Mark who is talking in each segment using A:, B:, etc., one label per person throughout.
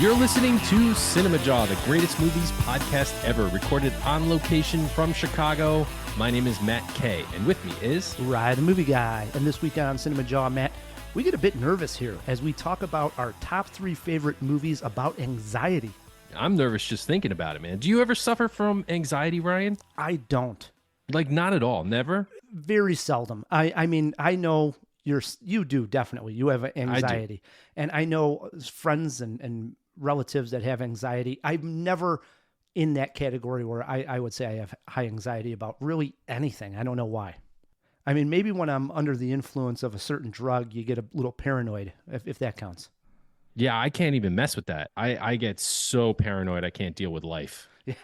A: You're listening to CinemaJaw, the greatest movies podcast ever, recorded on location from Chicago. My name is Matt Kay, and with me is...
B: Rye, the movie guy. And this week on CinemaJaw, Matt, we get a bit nervous here as we talk about our top 3 favorite movies about anxiety.
A: I'm nervous just thinking about it, man. Do you ever suffer from anxiety, Ryan?
B: I don't.
A: Like, not at all? Never?
B: Very seldom. I mean, I know you do, definitely. You have anxiety. And I know friends and relatives that have anxiety. I'm never in that category where I would say I have high anxiety about really anything. I don't know why. I mean, maybe when I'm under the influence of a certain drug, you get a little paranoid, if that counts.
A: Yeah, I can't even mess with that. I get so paranoid I can't deal with life.
B: Yeah.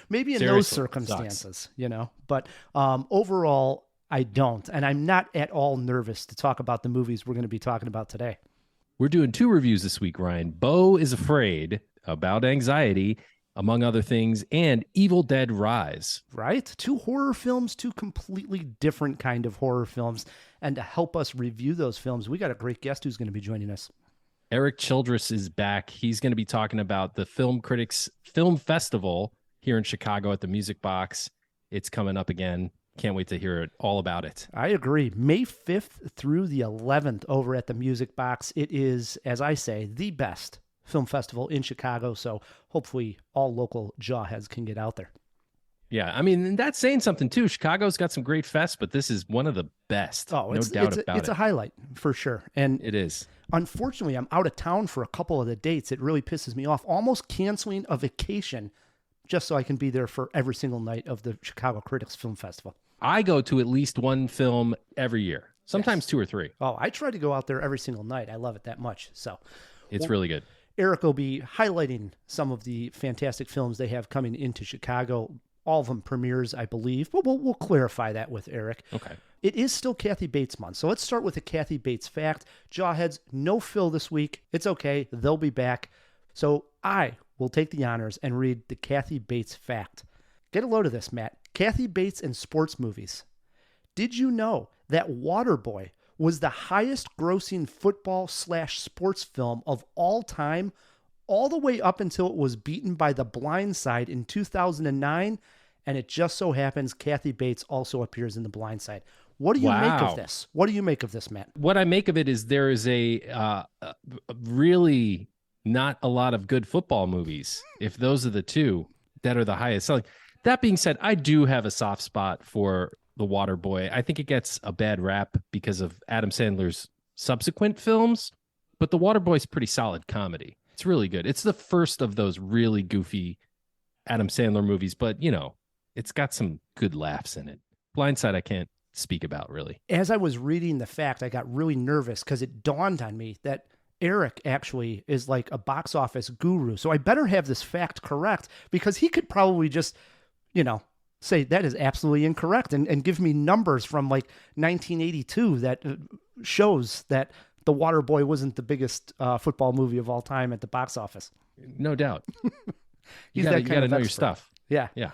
B: Maybe in
A: Seriously,
B: those circumstances, you know. But overall, I don't. And I'm not at all nervous to talk about the movies we're going to be talking about today.
A: We're doing 2 reviews this week, Ryan. Beau Is Afraid, about anxiety, among other things, and Evil Dead Rise.
B: Right? 2 horror films, 2 completely different kind of horror films. And to help us review those films, we got a great guest who's going to be joining us.
A: Erik Childress is back. He's going to be talking about the Film Critics Film Festival here in Chicago at the Music Box. It's coming up again. Can't wait to hear all about it.
B: I agree. May 5th through the 11th over at the Music Box. It is, as I say, the best film festival in Chicago. So hopefully all local Jawheads can get out there.
A: Yeah, I mean, that's saying something too. Chicago's got some great fests, but this is one of the best.
B: Oh,
A: no doubt about it.
B: It's a highlight for sure. And
A: it is.
B: Unfortunately, I'm out of town for a couple of the dates. It really pisses me off. Almost canceling a vacation just so I can be there for every single night of the Chicago Critics Film Festival.
A: I go to at least one film every year, sometimes 2 or 3.
B: Oh, I try to go out there every single night. I love it that much. So
A: it's really good.
B: Erik will be highlighting some of the fantastic films they have coming into Chicago. All of them premieres, I believe, but we'll clarify that with Erik.
A: Okay.
B: It is still Kathy Bates month, so let's start with a Kathy Bates fact. Jawheads, no Phil this week. It's okay. They'll be back. So I will take the honors and read the Kathy Bates fact. Get a load of this, Matt. Kathy Bates in sports movies. Did you know that Waterboy was the highest grossing football/sports film of all time, all the way up until it was beaten by The Blind Side in 2009? And it just so happens Kathy Bates also appears in The Blind Side. What do you make of this? What do you make of this, Matt?
A: What I make of it is there is a really not a lot of good football movies, if those are the 2 that are the highest selling. That being said, I do have a soft spot for The Waterboy. I think it gets a bad rap because of Adam Sandler's subsequent films, but The Waterboy's pretty solid comedy. It's really good. It's the first of those really goofy Adam Sandler movies, but, you know, it's got some good laughs in it. Blindside, I can't speak about, really.
B: As I was reading the fact, I got really nervous because it dawned on me that Erik actually is like a box office guru. So I better have this fact correct because he could probably just, you know, say that is absolutely incorrect and give me numbers from like 1982 that shows that The Waterboy wasn't the biggest football movie of all time at the box office.
A: No doubt.
B: You
A: got to know your stuff.
B: Yeah.
A: Yeah.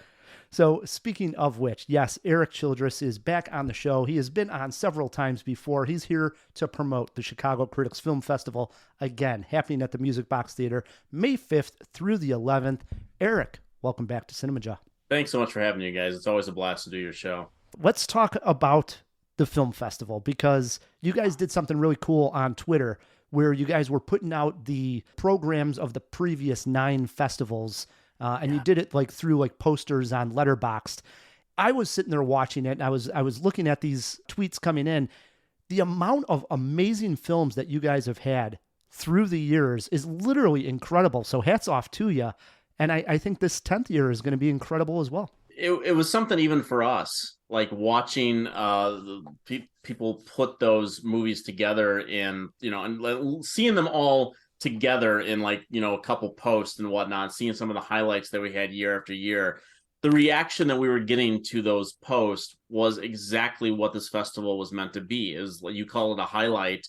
B: So speaking of which, yes, Erik Childress is back on the show. He has been on several times before. He's here to promote the Chicago Critics Film Festival again, happening at the Music Box Theater, May 5th through the 11th. Erik, welcome back to CinemaJaw.
C: Thanks so much for having you guys. It's always a blast to do your show.
B: Let's talk about the film festival because you guys did something really cool on Twitter where you guys were putting out the programs of the previous 9 festivals. And you did it like through like posters on Letterboxd. I was sitting there watching it. And I was looking at these tweets coming in. The amount of amazing films that you guys have had through the years is literally incredible. So hats off to you. And I think this 10th year is going to be incredible as well.
C: It was something even for us, like watching people put those movies together and seeing them all together in a couple posts and whatnot, seeing some of the highlights that we had year after year. The reaction that we were getting to those posts was exactly what this festival was meant to be. Is you call it a highlight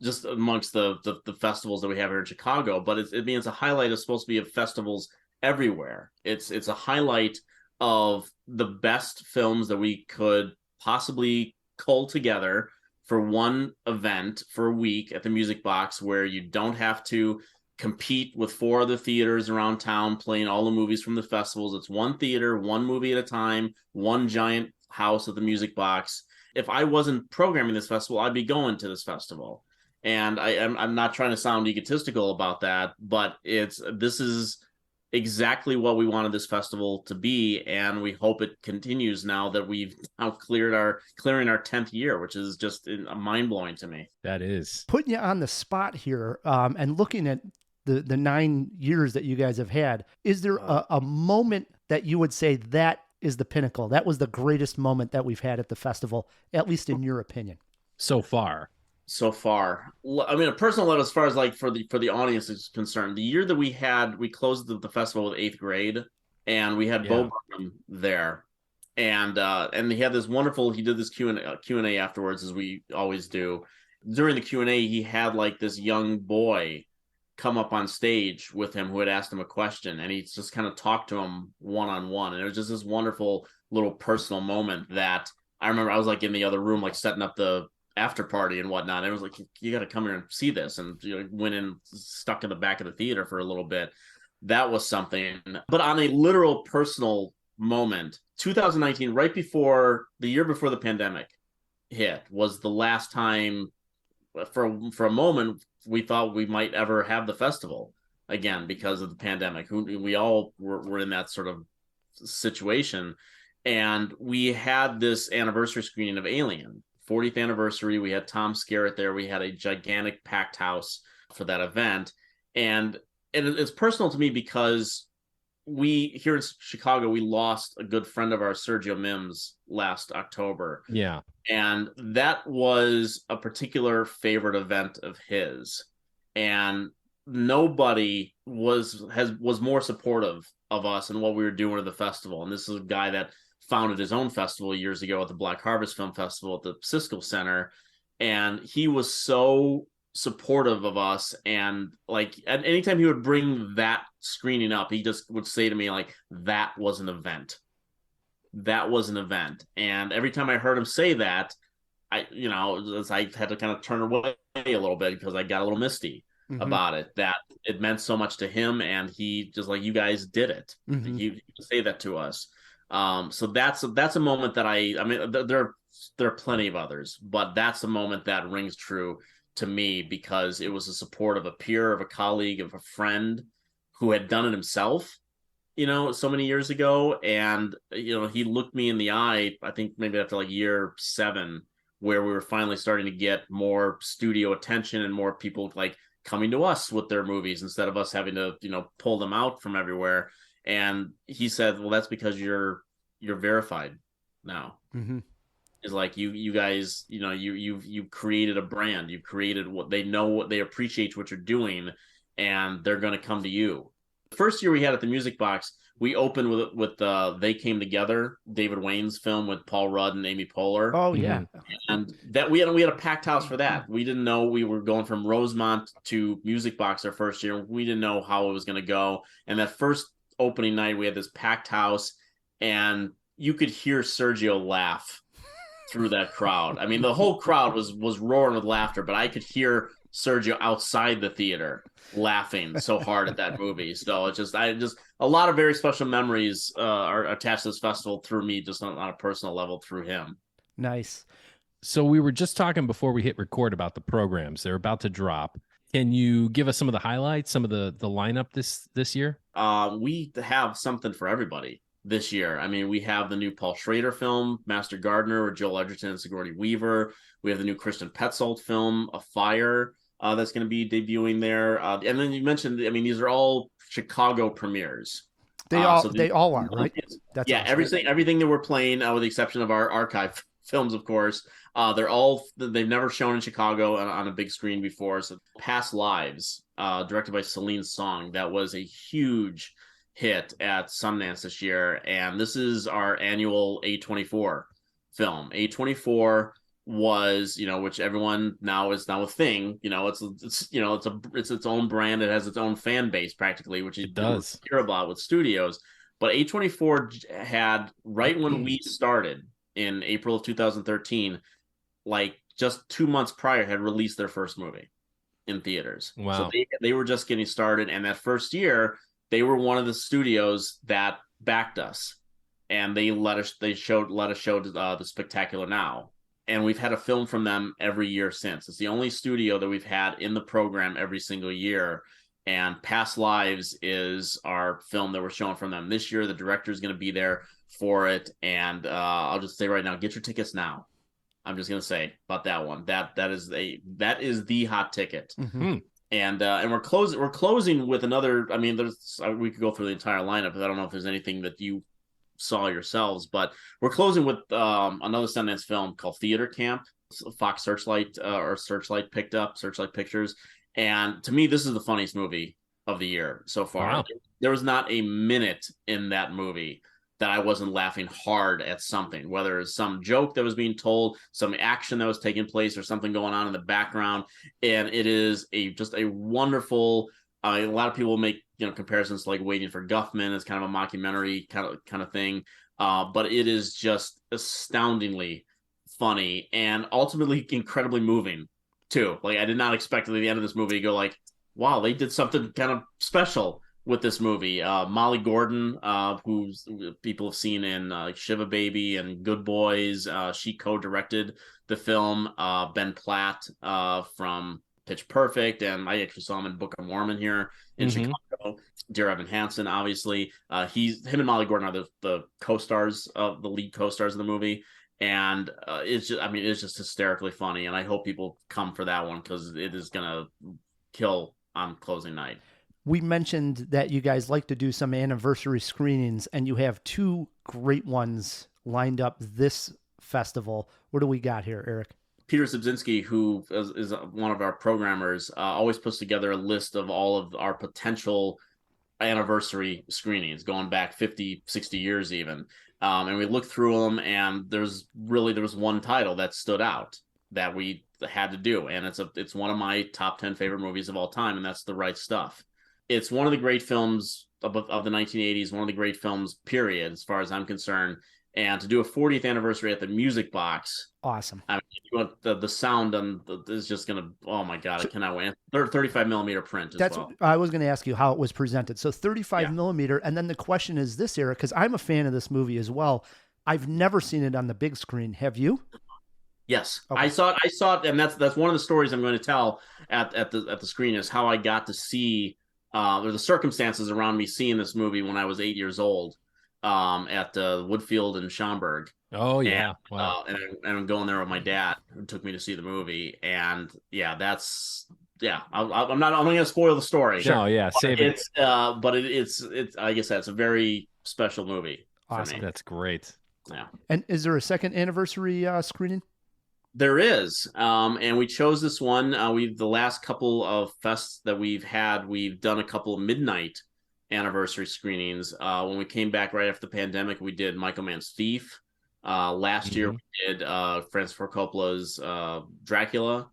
C: just amongst the festivals that we have here in Chicago, but it means a highlight is supposed to be of festivals everywhere. It's a highlight of the best films that we could possibly cull together for one event for a week at the Music Box, where you don't have to compete with 4 other theaters around town playing all the movies from the festivals. It's one theater, one movie at a time, one giant house at the Music Box. If I wasn't programming this festival, I'd be going to this festival. And I'm not trying to sound egotistical about that, but this is exactly what we wanted this festival to be, and we hope it continues now that we've now clearing our 10th year, which is just mind-blowing to me.
A: That is.
B: Putting you on the spot here, and looking at the 9 years that you guys have had, is there a moment that you would say that is the pinnacle? That was the greatest moment that we've had at the festival, at least in your opinion.
A: So far,
C: I mean, a personal note as far as like for the audience is concerned, the year that we closed the festival with 8th grade, and we had Bo Burnham there, and he had this wonderful, he did this Q&A afterwards, as we always do. During the Q&A, he had like this young boy come up on stage with him who had asked him a question, and he just kind of talked to him one-on-one, and it was just this wonderful little personal moment that I remember. I was like in the other room, like setting up the after party and whatnot. It was like, you got to come here and see this, and went in, stuck in the back of the theater for a little bit. That was something. But on a literal personal moment, 2019, right before the year before the pandemic hit, was the last time for a moment we thought we might ever have the festival again because of the pandemic. We all were in that sort of situation, and we had this anniversary screening of Alien, 40th anniversary. We had Tom Skerritt there. We had a gigantic packed house for that event, and it's personal to me because we here in Chicago, we lost a good friend of ours, Sergio Mims, last October.
A: Yeah.
C: And that was a particular favorite event of his. And nobody was more supportive of us and what we were doing at the festival. And this is a guy that founded his own festival years ago at the Black Harvest Film Festival at the Siskel Center. And he was so supportive of us, and like at any time he would bring that screening up, he just would say to me like, that was an event. And every time I heard him say that, I had to kind of turn away a little bit because I got a little misty about it, that it meant so much to him, and he just like, you guys did it. He say that to us. So that's a moment that I mean, there are plenty of others, but that's a moment that rings true to me because it was the support of a peer, of a colleague, of a friend who had done it himself, so many years ago. And, he looked me in the eye, I think maybe after like year 7, where we were finally starting to get more studio attention and more people like coming to us with their movies instead of us having to, pull them out from everywhere. And he said, well, that's because you're verified now. Is like you guys, you've created a brand, you've created what they appreciate what you're doing, and they're going to come to you. The first year we had at the Music Box, we opened with They Came Together, David Wayne's film with Paul Rudd and Amy Poehler.
B: Oh yeah,
C: and that we had a packed house for that. We didn't know we were going from Rosemont to Music Box our first year. We didn't know how it was going to go, and that first opening night we had this packed house, and you could hear Sergio laugh through that crowd. I mean, the whole crowd was roaring with laughter, but I could hear Sergio outside the theater laughing so hard at that movie. So it's just a lot of very special memories are attached to this festival through me, just on a personal level through him.
B: Nice.
A: So we were just talking before we hit record about the programs. They're about to drop. Can you give us some of the highlights, some of the lineup this year?
C: We have something for everybody this year. I mean, we have the new Paul Schrader film, Master Gardener, with Joel Edgerton and Sigourney Weaver. We have the new Kristen Petzold film, A Fire, that's going to be debuting there. And then you mentioned, I mean, these are all Chicago premieres.
B: They all are, right?
C: That's awesome. Everything that we're playing, with the exception of our archive films, of course, they've never shown in Chicago on a big screen before. So Past Lives, directed by Celine Song, that was a huge hit at Sundance this year, and this is our annual A24 film. A24 was, which everyone now is now a thing. It's its own brand. It has its own fan base practically, which it does hear about with studios. But A24 had, right when we started in April of 2013, like just 2 months prior, had released their first movie. in theaters.
A: Wow.
C: So they were just getting started, and that first year they were one of the studios that backed us, and they let us show the Spectacular Now, and we've had a film from them every year since. It's the only studio that we've had in the program every single year. And Past Lives is our film that we're showing from them this year. The director is going to be there for it, and I'll just say right now, get your tickets now. I'm just going to say about that one. That is the hot ticket.
B: Mm-hmm.
C: And we're closing with another. I mean, we could go through the entire lineup, but I don't know if there's anything that you saw yourselves. But we're closing with another Sundance film called Theater Camp. Fox Searchlight Searchlight Pictures. And to me, this is the funniest movie of the year so far.
A: Wow.
C: There was not a minute in that movie that I wasn't laughing hard at something, whether it's some joke that was being told, some action that was taking place, or something going on in the background. And it is just a wonderful. A lot of people make comparisons to like Waiting for Guffman as kind of a mockumentary kind of thing, but it is just astoundingly funny and ultimately incredibly moving too. Like, I did not expect at the end of this movie to go like, wow, they did something kind of special with this movie. Molly Gordon, who's people have seen in Shiva Baby and Good Boys, she co-directed the film. Ben Platt from Pitch Perfect, and I actually saw him in Book of Mormon here in Chicago. Dear Evan Hansen, obviously, him and Molly Gordon are the co-stars, the lead co-stars of the movie. And it's just hysterically funny, and I hope people come for that one because it is gonna kill on closing night.
B: We mentioned that you guys like to do some anniversary screenings, and you have two great ones lined up this festival. What do we got here, Erik?
C: Peter Zabzinski, who is one of our programmers, always puts together a list of all of our potential anniversary screenings going back 50, 60 years even. And we looked through them, and there was one title that stood out that we had to do. And it's one of my top 10 favorite movies of all time. And that's The Right Stuff. It's one of the great films of the 1980s, one of the great films, period, as far as I'm concerned. And to do a 40th anniversary at the Music Box.
B: Awesome.
C: I mean, the sound is just going to, oh my God, I cannot wait. 35 millimeter print as well.
B: I was going to ask you how it was presented. So 35 millimeter. And then the question is this, Erik, because I'm a fan of this movie as well. I've never seen it on the big screen. Have you?
C: Yes.
B: Okay.
C: I saw it. And that's one of the stories I'm going to tell at the screen is how I got to see, or the circumstances around me seeing this movie when I was 8 years old. At Woodfield in Schaumburg.
A: Oh yeah,
C: and,
A: wow!
C: And I'm going there with my dad, who took me to see the movie, and I'm not going to spoil the story.
A: No, yeah, save it.
C: It's like I said, it's a very special movie.
B: Awesome,
C: for me.
A: That's great.
C: Yeah.
B: And is there a second anniversary screening?
C: There is, and we chose this one. The last couple of fests that we've had, we've done a couple of midnight anniversary screenings. When we came back right after the pandemic, we did Michael Mann's Thief. Last year we did Francis Ford Coppola's Dracula,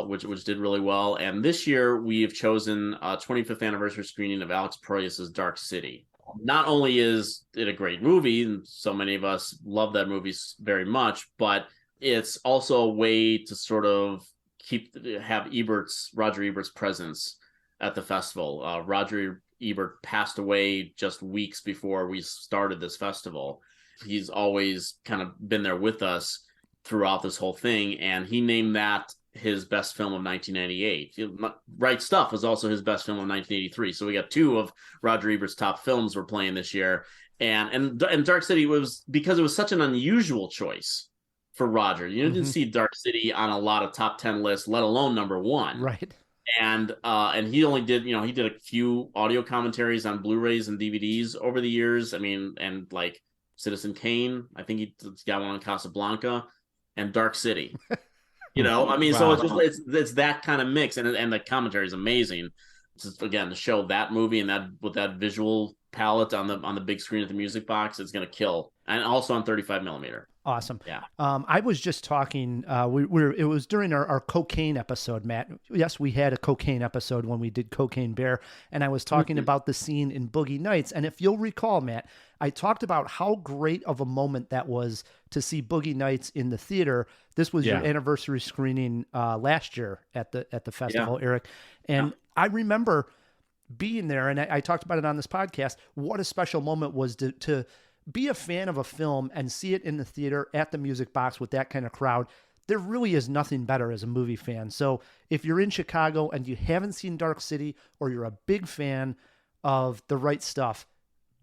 C: which did really well. And this year we've chosen a 25th anniversary screening of Alex Proyas's Dark City. Not only is it a great movie, and so many of us love that movie very much, but it's also a way to sort of have Roger Ebert's presence at the festival. Roger Ebert passed away just weeks before we started this festival. He's always kind of been there with us throughout this whole thing, and he named that his best film of 1998. Right Stuff was also his best film of 1983. So we got two of Roger Ebert's top films we're playing this year, and Dark City was because it was such an unusual choice for Roger. You didn't see Dark City on a lot of top 10 lists, let alone number one.
B: Right.
C: And he only did, he did a few audio commentaries on Blu-rays and DVDs over the years. I mean, and like Citizen Kane, I think he's got one on Casablanca, and Dark City. I mean, wow. So it's that kind of mix, and the commentary is amazing. Just, again, to show that movie and that with that visual palette on the big screen at the Music Box, it's going to kill, and also on 35 millimeter.
B: Awesome.
C: Yeah.
B: I was just talking, it was during our cocaine episode, Matt. Yes, we had a cocaine episode when we did Cocaine Bear, and I was talking about the scene in Boogie Nights. And if you'll recall, Matt, I talked about how great of a moment that was to see Boogie Nights in the theater. This was your anniversary screening last year at the festival, Eric. And I remember being there, and I talked about it on this podcast, what a special moment was to be a fan of a film and see it in the theater at the Music Box with that kind of crowd. There really is nothing better as a movie fan. So if you're in Chicago and you haven't seen Dark City, or you're a big fan of The Right Stuff,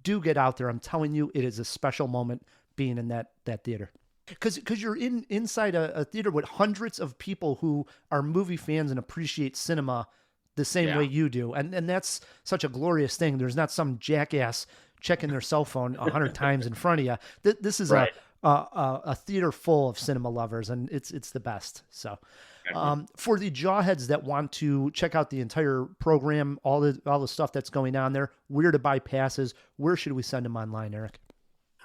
B: do get out there. I'm telling you, it is a special moment being in that theater. Because you're inside a theater with hundreds of people who are movie fans and appreciate cinema the same way you do. And that's such a glorious thing. There's not some jackass checking their cell phone 100 times in front of you. This is a theater full of cinema lovers, and it's the best. So for the Jawheads that want to check out the entire program, all the stuff that's going on there, where to buy passes, where should we send them online, Eric?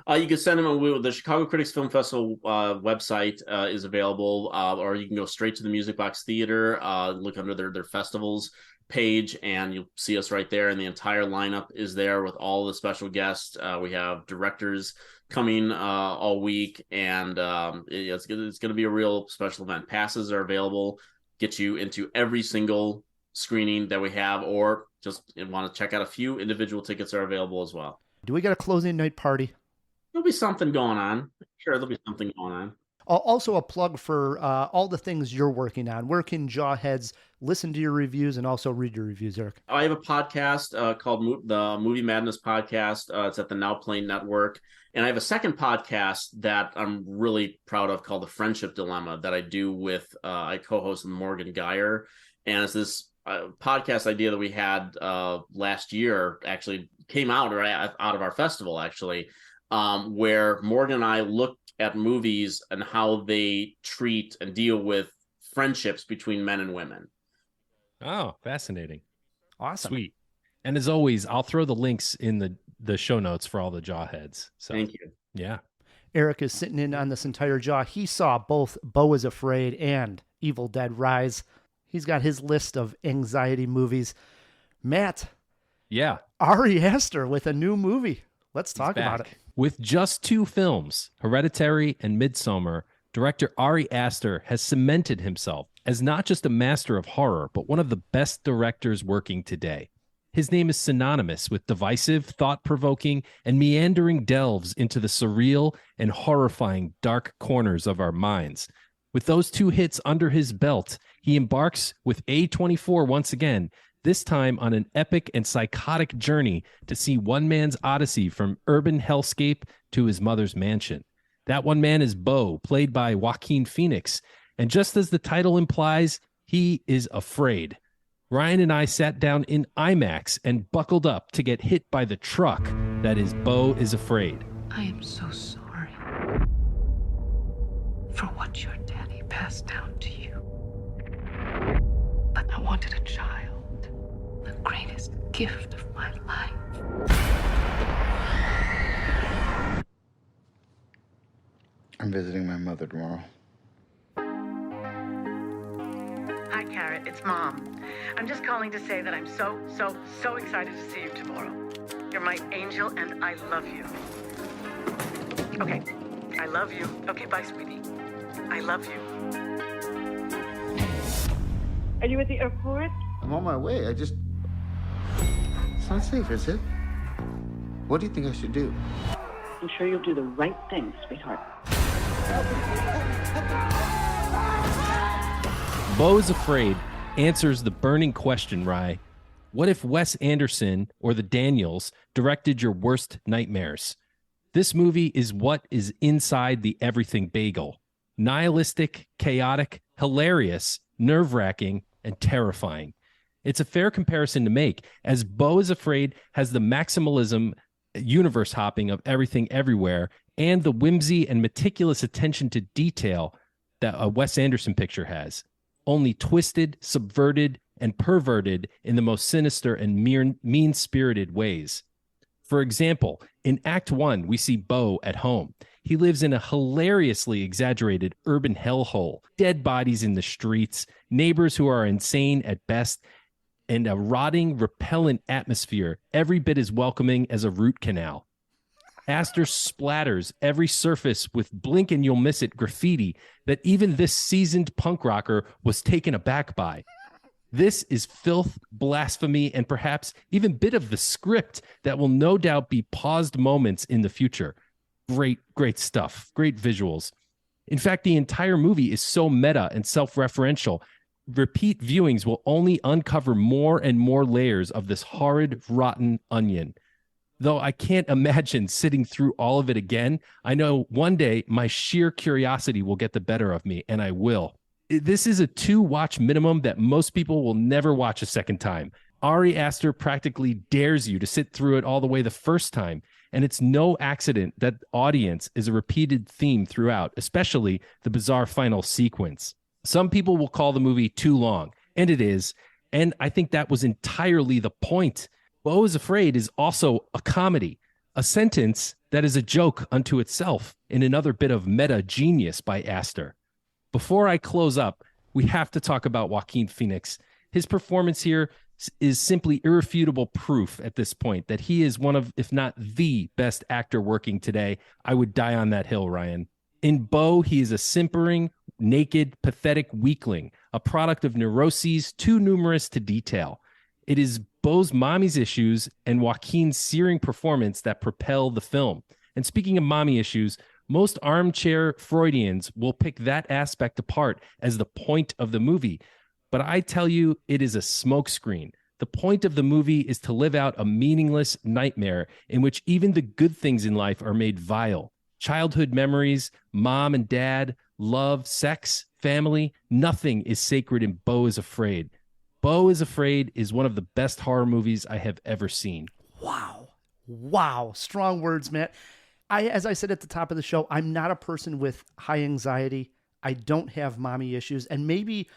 C: You can send them the Chicago Critics Film Festival website is available, or you can go straight to the Music Box Theater, look under their festivals page, and you'll see us right there. And the entire lineup is there with all the special guests. We have directors coming all week, and it's going to be a real special event. Passes are available, get you into every single screening that we have, or just want to check out a few individual tickets are available as well.
B: Do we got a closing night party?
C: There'll be something going on. Sure, there'll be something going on.
B: Also a plug for all the things you're working on. Where can Jawheads listen to your reviews and also read your reviews, Eric?
C: I have a podcast called the Movie Madness Podcast. It's at the Now Playing Network. And I have a second podcast that I'm really proud of called The Friendship Dilemma that I do with, I co-host Morgan Geyer. And it's this podcast idea that we had last year, actually came out right out of our festival, actually, where Morgan and I look at movies and how they treat and deal with friendships between men and women.
A: Oh, fascinating.
B: Awesome.
A: Sweet. And as always, I'll throw the links in the show notes for all the Jawheads. So
C: thank you.
A: Yeah.
B: Eric is sitting in on this entire Jaw. He saw both Beau Is Afraid and Evil Dead Rise. He's got his list of anxiety movies. Matt.
A: Yeah.
B: Ari Aster with a new movie. Let's talk about it.
A: With just 2 films, Hereditary and Midsommar, director Ari Aster has cemented himself as not just a master of horror, but one of the best directors working today. His name is synonymous with divisive, thought-provoking, and meandering delves into the surreal and horrifying dark corners of our minds. With those 2 hits under his belt, he embarks with A24 once again, this time on an epic and psychotic journey to see one man's odyssey from urban hellscape to his mother's mansion. That one man is Beau, played by Joaquin Phoenix. And just as the title implies, he is afraid. Ryan and I sat down in IMAX and buckled up to get hit by the truck that is Beau Is Afraid.
D: I am so sorry for what your daddy passed down to you. But I wanted a child. The greatest gift of my life.
E: I'm visiting my mother tomorrow.
F: Hi, Carrot. It's Mom. I'm just calling to say that I'm so excited to see you tomorrow. You're my angel, and I love you. Okay. I love you. Okay, bye, sweetie. I love you.
G: Are you at the airport?
E: I'm on my way. It's not safe, is it? What do you think I should do?
G: I'm sure you'll do the right thing, sweetheart.
A: Beau Is Afraid answers the burning question, Rye. What if Wes Anderson or the Daniels directed your worst nightmares? This movie is what is inside the everything bagel. Nihilistic, chaotic, hilarious, nerve-wracking, and terrifying. It's a fair comparison to make, as Beau Is Afraid has the maximalism, universe hopping of everything everywhere, and the whimsy and meticulous attention to detail that a Wes Anderson picture has, only twisted, subverted, and perverted in the most sinister and mean-spirited ways. For example, in Act 1, we see Beau at home. He lives in a hilariously exaggerated urban hellhole, dead bodies in the streets, neighbors who are insane at best, and a rotting, repellent atmosphere every bit as welcoming as a root canal. Aster splatters every surface with blink and you'll miss it graffiti that even this seasoned punk rocker was taken aback by. This is filth, blasphemy, and perhaps even bit of the script that will no doubt be paused moments in the future. Great stuff. Great visuals. In fact, the entire movie is so meta and self-referential. Repeat viewings will only uncover more and more layers of this horrid, rotten onion. Though I can't imagine sitting through all of it again, I know one day my sheer curiosity will get the better of me, and I will. This is a 2-watch minimum that most people will never watch a second time. Ari Aster practically dares you to sit through it all the way the first time, and it's no accident that audience is a repeated theme throughout, especially the bizarre final sequence. Some people will call the movie too long, and it is, and I think that was entirely the point. Beau Is Afraid is also a comedy, a sentence that is a joke unto itself, in another bit of meta genius by Aster. Before I close up, we have to talk about Joaquin Phoenix. His performance here is simply irrefutable proof at this point that he is one of, if not the best actor working today. I would die on that hill, Ryan. In Beau, he is a simpering, naked, pathetic weakling, a product of neuroses too numerous to detail. It is Beau's mommy's issues and Joaquin's searing performance that propel the film. And speaking of mommy issues, most armchair Freudians will pick that aspect apart as the point of the movie. But I tell you, it is a smokescreen. The point of the movie is to live out a meaningless nightmare in which even the good things in life are made vile. Childhood memories, mom and dad, love, sex, family, nothing is sacred in Beau Is Afraid. Beau Is Afraid is one of the best horror movies I have ever seen.
B: Wow. Strong words, Matt. As I said at the top of the show, I'm not a person with high anxiety. I don't have mommy issues. And maybe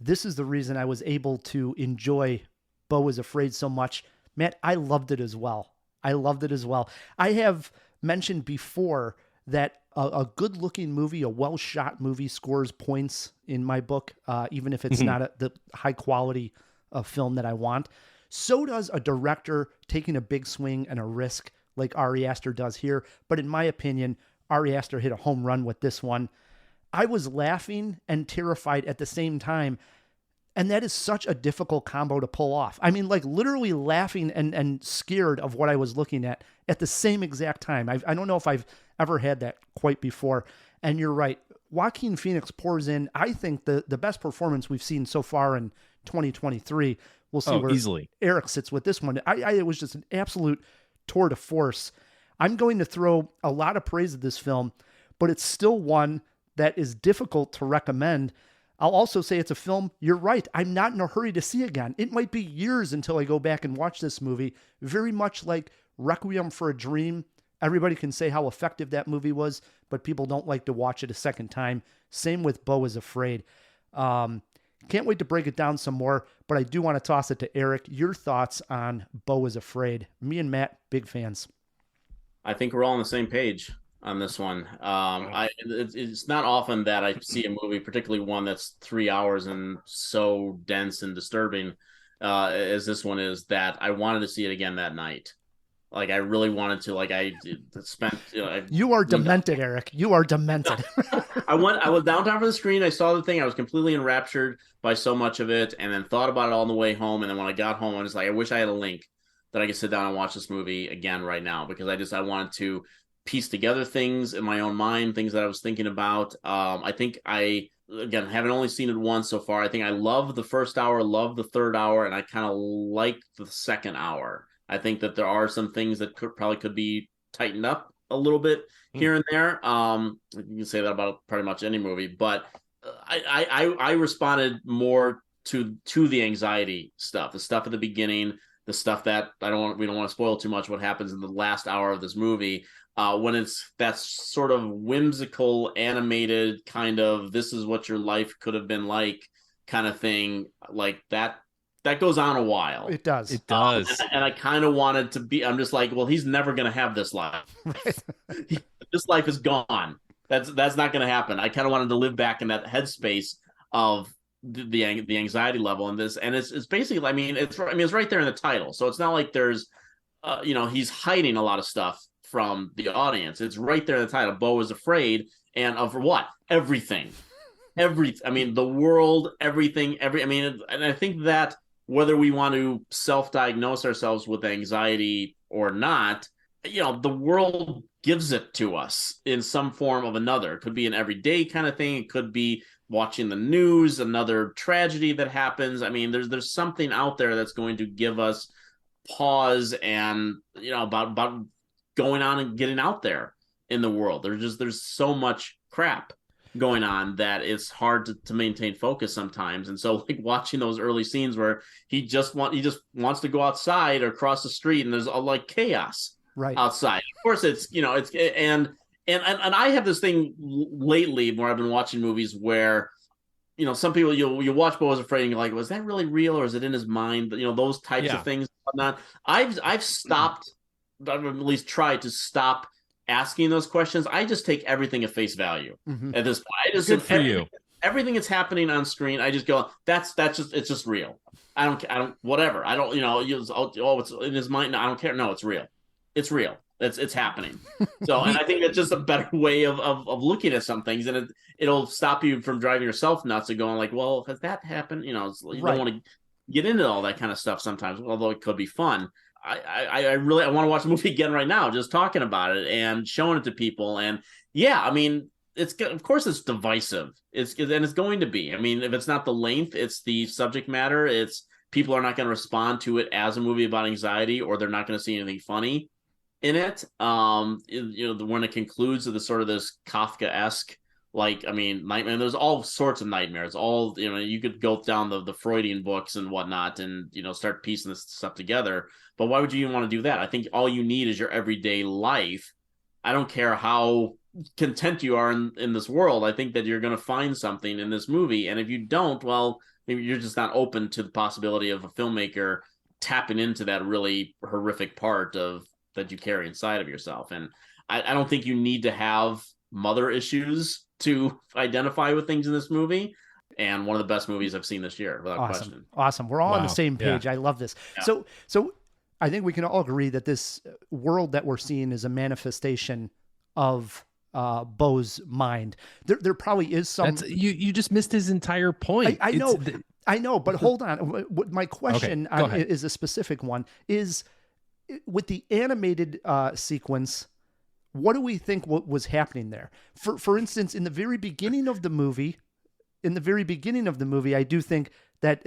B: this is the reason I was able to enjoy Beau Is Afraid so much. Matt, I loved it as well. I have mentioned before that a good-looking movie, a well-shot movie scores points in my book, even if it's not the high quality of film that I want. So does a director taking a big swing and a risk like Ari Aster does here. But in my opinion, Ari Aster hit a home run with this one. I was laughing and terrified at the same time. And that is such a difficult combo to pull off. I mean, like literally laughing and scared of what I was looking at the same exact time. I don't know if I've ever had that quite before. And you're right. Joaquin Phoenix pours in, I think, the best performance we've seen so far in 2023. We'll see where
A: easily
B: Erik sits with this one. It was just an absolute tour de force. I'm going to throw a lot of praise at this film, but it's still one that is difficult to recommend. I'll also say it's a film, you're right, I'm not in a hurry to see again. It might be years until I go back and watch this movie, very much like Requiem for a Dream. Everybody can say how effective that movie was, but people don't like to watch it a second time. Same with Beau Is Afraid. Can't wait to break it down some more, but I do want to toss it to Erik. Your thoughts on Beau Is Afraid? Me and Matt, big fans.
C: I think we're all on the same page on this one. It's not often that I see a movie, particularly one that's 3 hours and so dense and disturbing as this one is, that I wanted to see it again that night. Like I really wanted to. Like I spent.
B: You are demented, Erik. You are demented.
C: I was downtown for the screen. I saw the thing. I was completely enraptured by so much of it, and then thought about it all on the way home. And then when I got home, I was like, I wish I had a link that I could sit down and watch this movie again right now, because I wanted to piece together things in my own mind, things that I was thinking about. I think again, haven't only seen it once so far. I think I love the first hour, love the third hour, and I kind of like the second hour. I think that there are some things that could be tightened up a little bit here and there. You can say that about pretty much any movie, but I responded more to the anxiety stuff, the stuff at the beginning, the stuff that we don't want to spoil too much what happens in the last hour of this movie. When it's that sort of whimsical, animated kind of, this is what your life could have been like kind of thing, like that goes on a while.
B: It does.
C: And I kind of wanted to be, I'm just like, well, he's never going to have this life.
B: Right.
C: this life is gone. That's not going to happen. I kind of wanted to live back in that headspace of the anxiety level in this, and it's basically, I mean, it's right there in the title, so it's not like there's, he's hiding a lot of stuff from the audience. It's right there in the title. Beau is afraid, and of what? Everything. I mean, the world, everything, and I think that whether we want to self-diagnose ourselves with anxiety or not, the world gives it to us in some form of another. It could be an everyday kind of thing. It could be watching the news, another tragedy that happens. I mean, there's something out there that's going to give us pause and, about going on and getting out there in the world. There's so much crap going on that it's hard to maintain focus sometimes. And so, like, watching those early scenes where he just wants to go outside or cross the street, and there's all like chaos outside. Of course, it's and I have this thing lately where I've been watching movies where, some people you watch Beau Is Afraid and you're like, was that really real or is it in his mind? Those types of things. Whatnot. I've stopped. I've at least tried to stop asking those questions. I just take everything at face value at this point. I just,
A: good for you.
C: Everything that's happening on screen, I just go, it's just real. I don't, whatever. I don't, it's in his mind. No, I don't care. No, it's real. It's real. It's happening. So, and I think that's just a better way of looking at some things, and it'll stop you from driving yourself nuts and going like, well, has that happened? You don't want to get into all that kind of stuff sometimes, although it could be fun. I really want to watch the movie again right now, just talking about it and showing it to people. And yeah, I mean, of course it's divisive. It's going to be. I mean, if it's not the length, it's the subject matter. It's people are not going to respond to it as a movie about anxiety, or they're not going to see anything funny in it. When it concludes with sort of this Kafka-esque, like, I mean, nightmare. There's all sorts of nightmares. All, you could go down the Freudian books and whatnot and, start piecing this stuff together. But why would you even want to do that? I think all you need is your everyday life. I don't care how content you are in this world. I think that you're going to find something in this movie. And if you don't, well, maybe you're just not open to the possibility of a filmmaker tapping into that really horrific part that you carry inside of yourself. And I don't think you need to have mother issues to identify with things in this movie. And one of the best movies I've seen this year, without question.
B: Awesome. We're all on the same page. Yeah. I love this. Yeah. So I think we can all agree that this world that we're seeing is a manifestation of Beau's mind. There probably is some.
A: You just missed his entire point.
B: I know, but hold on. My question is a specific one. Is with the animated sequence, what do we think what was happening there? For instance, in the very beginning of the movie, I do think that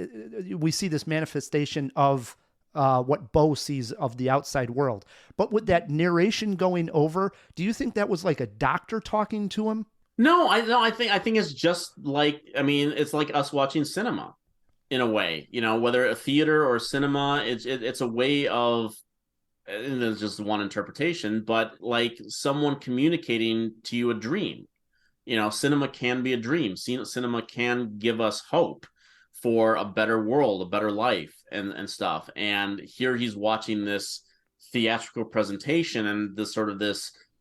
B: we see this manifestation of what Beau sees of the outside world. But with that narration going over, do you think that was like a doctor talking to him?
C: No, I think it's just like, I mean, it's like us watching cinema in a way, whether a theater or cinema, it's a way of, and there's just one interpretation, but like someone communicating to you a dream. Cinema can be a dream. Cinema can give us hope for a better world, a better life, and stuff. And here he's watching this theatrical presentation and this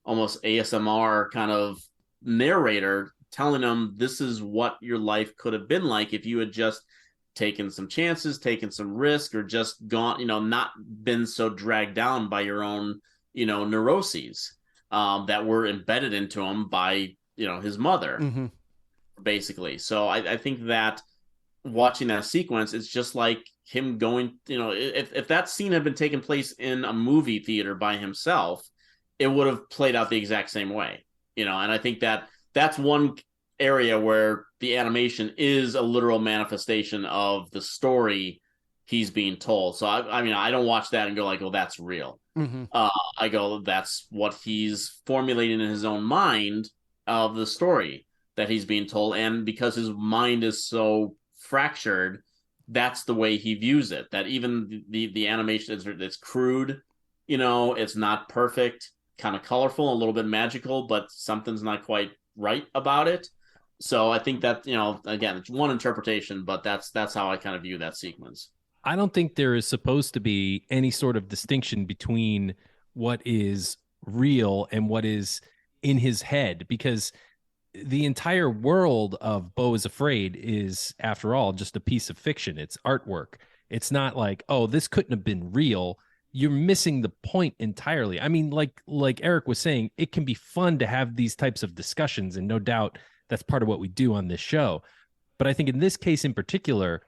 C: almost ASMR kind of narrator telling him this is what your life could have been like if you had just taken some chances, taken some risk, or just gone, not been so dragged down by your own, neuroses that were embedded into him by, his mother, basically. So I think that watching that sequence, it's just like him going, if that scene had been taking place in a movie theater by himself, it would have played out the exact same way, and I think that's one area where the animation is a literal manifestation of the story he's being told. So I mean, I don't watch that and go like, oh, that's real. I go, that's what he's formulating in his own mind of the story that he's being told. And because his mind is so fractured, that's the way he views it. That even the animation it's crude, it's not perfect, kind of colorful, a little bit magical, but something's not quite right about it. So I think that, again, it's one interpretation, but that's how I kind of view that sequence.
A: I don't think there is supposed to be any sort of distinction between what is real and what is in his head, because the entire world of Beau Is Afraid is, after all, just a piece of fiction. It's artwork. It's not like, oh, this couldn't have been real. You're missing the point entirely. I mean, like Eric was saying, it can be fun to have these types of discussions, and no doubt that's part of what we do on this show. But I think in this case in particular,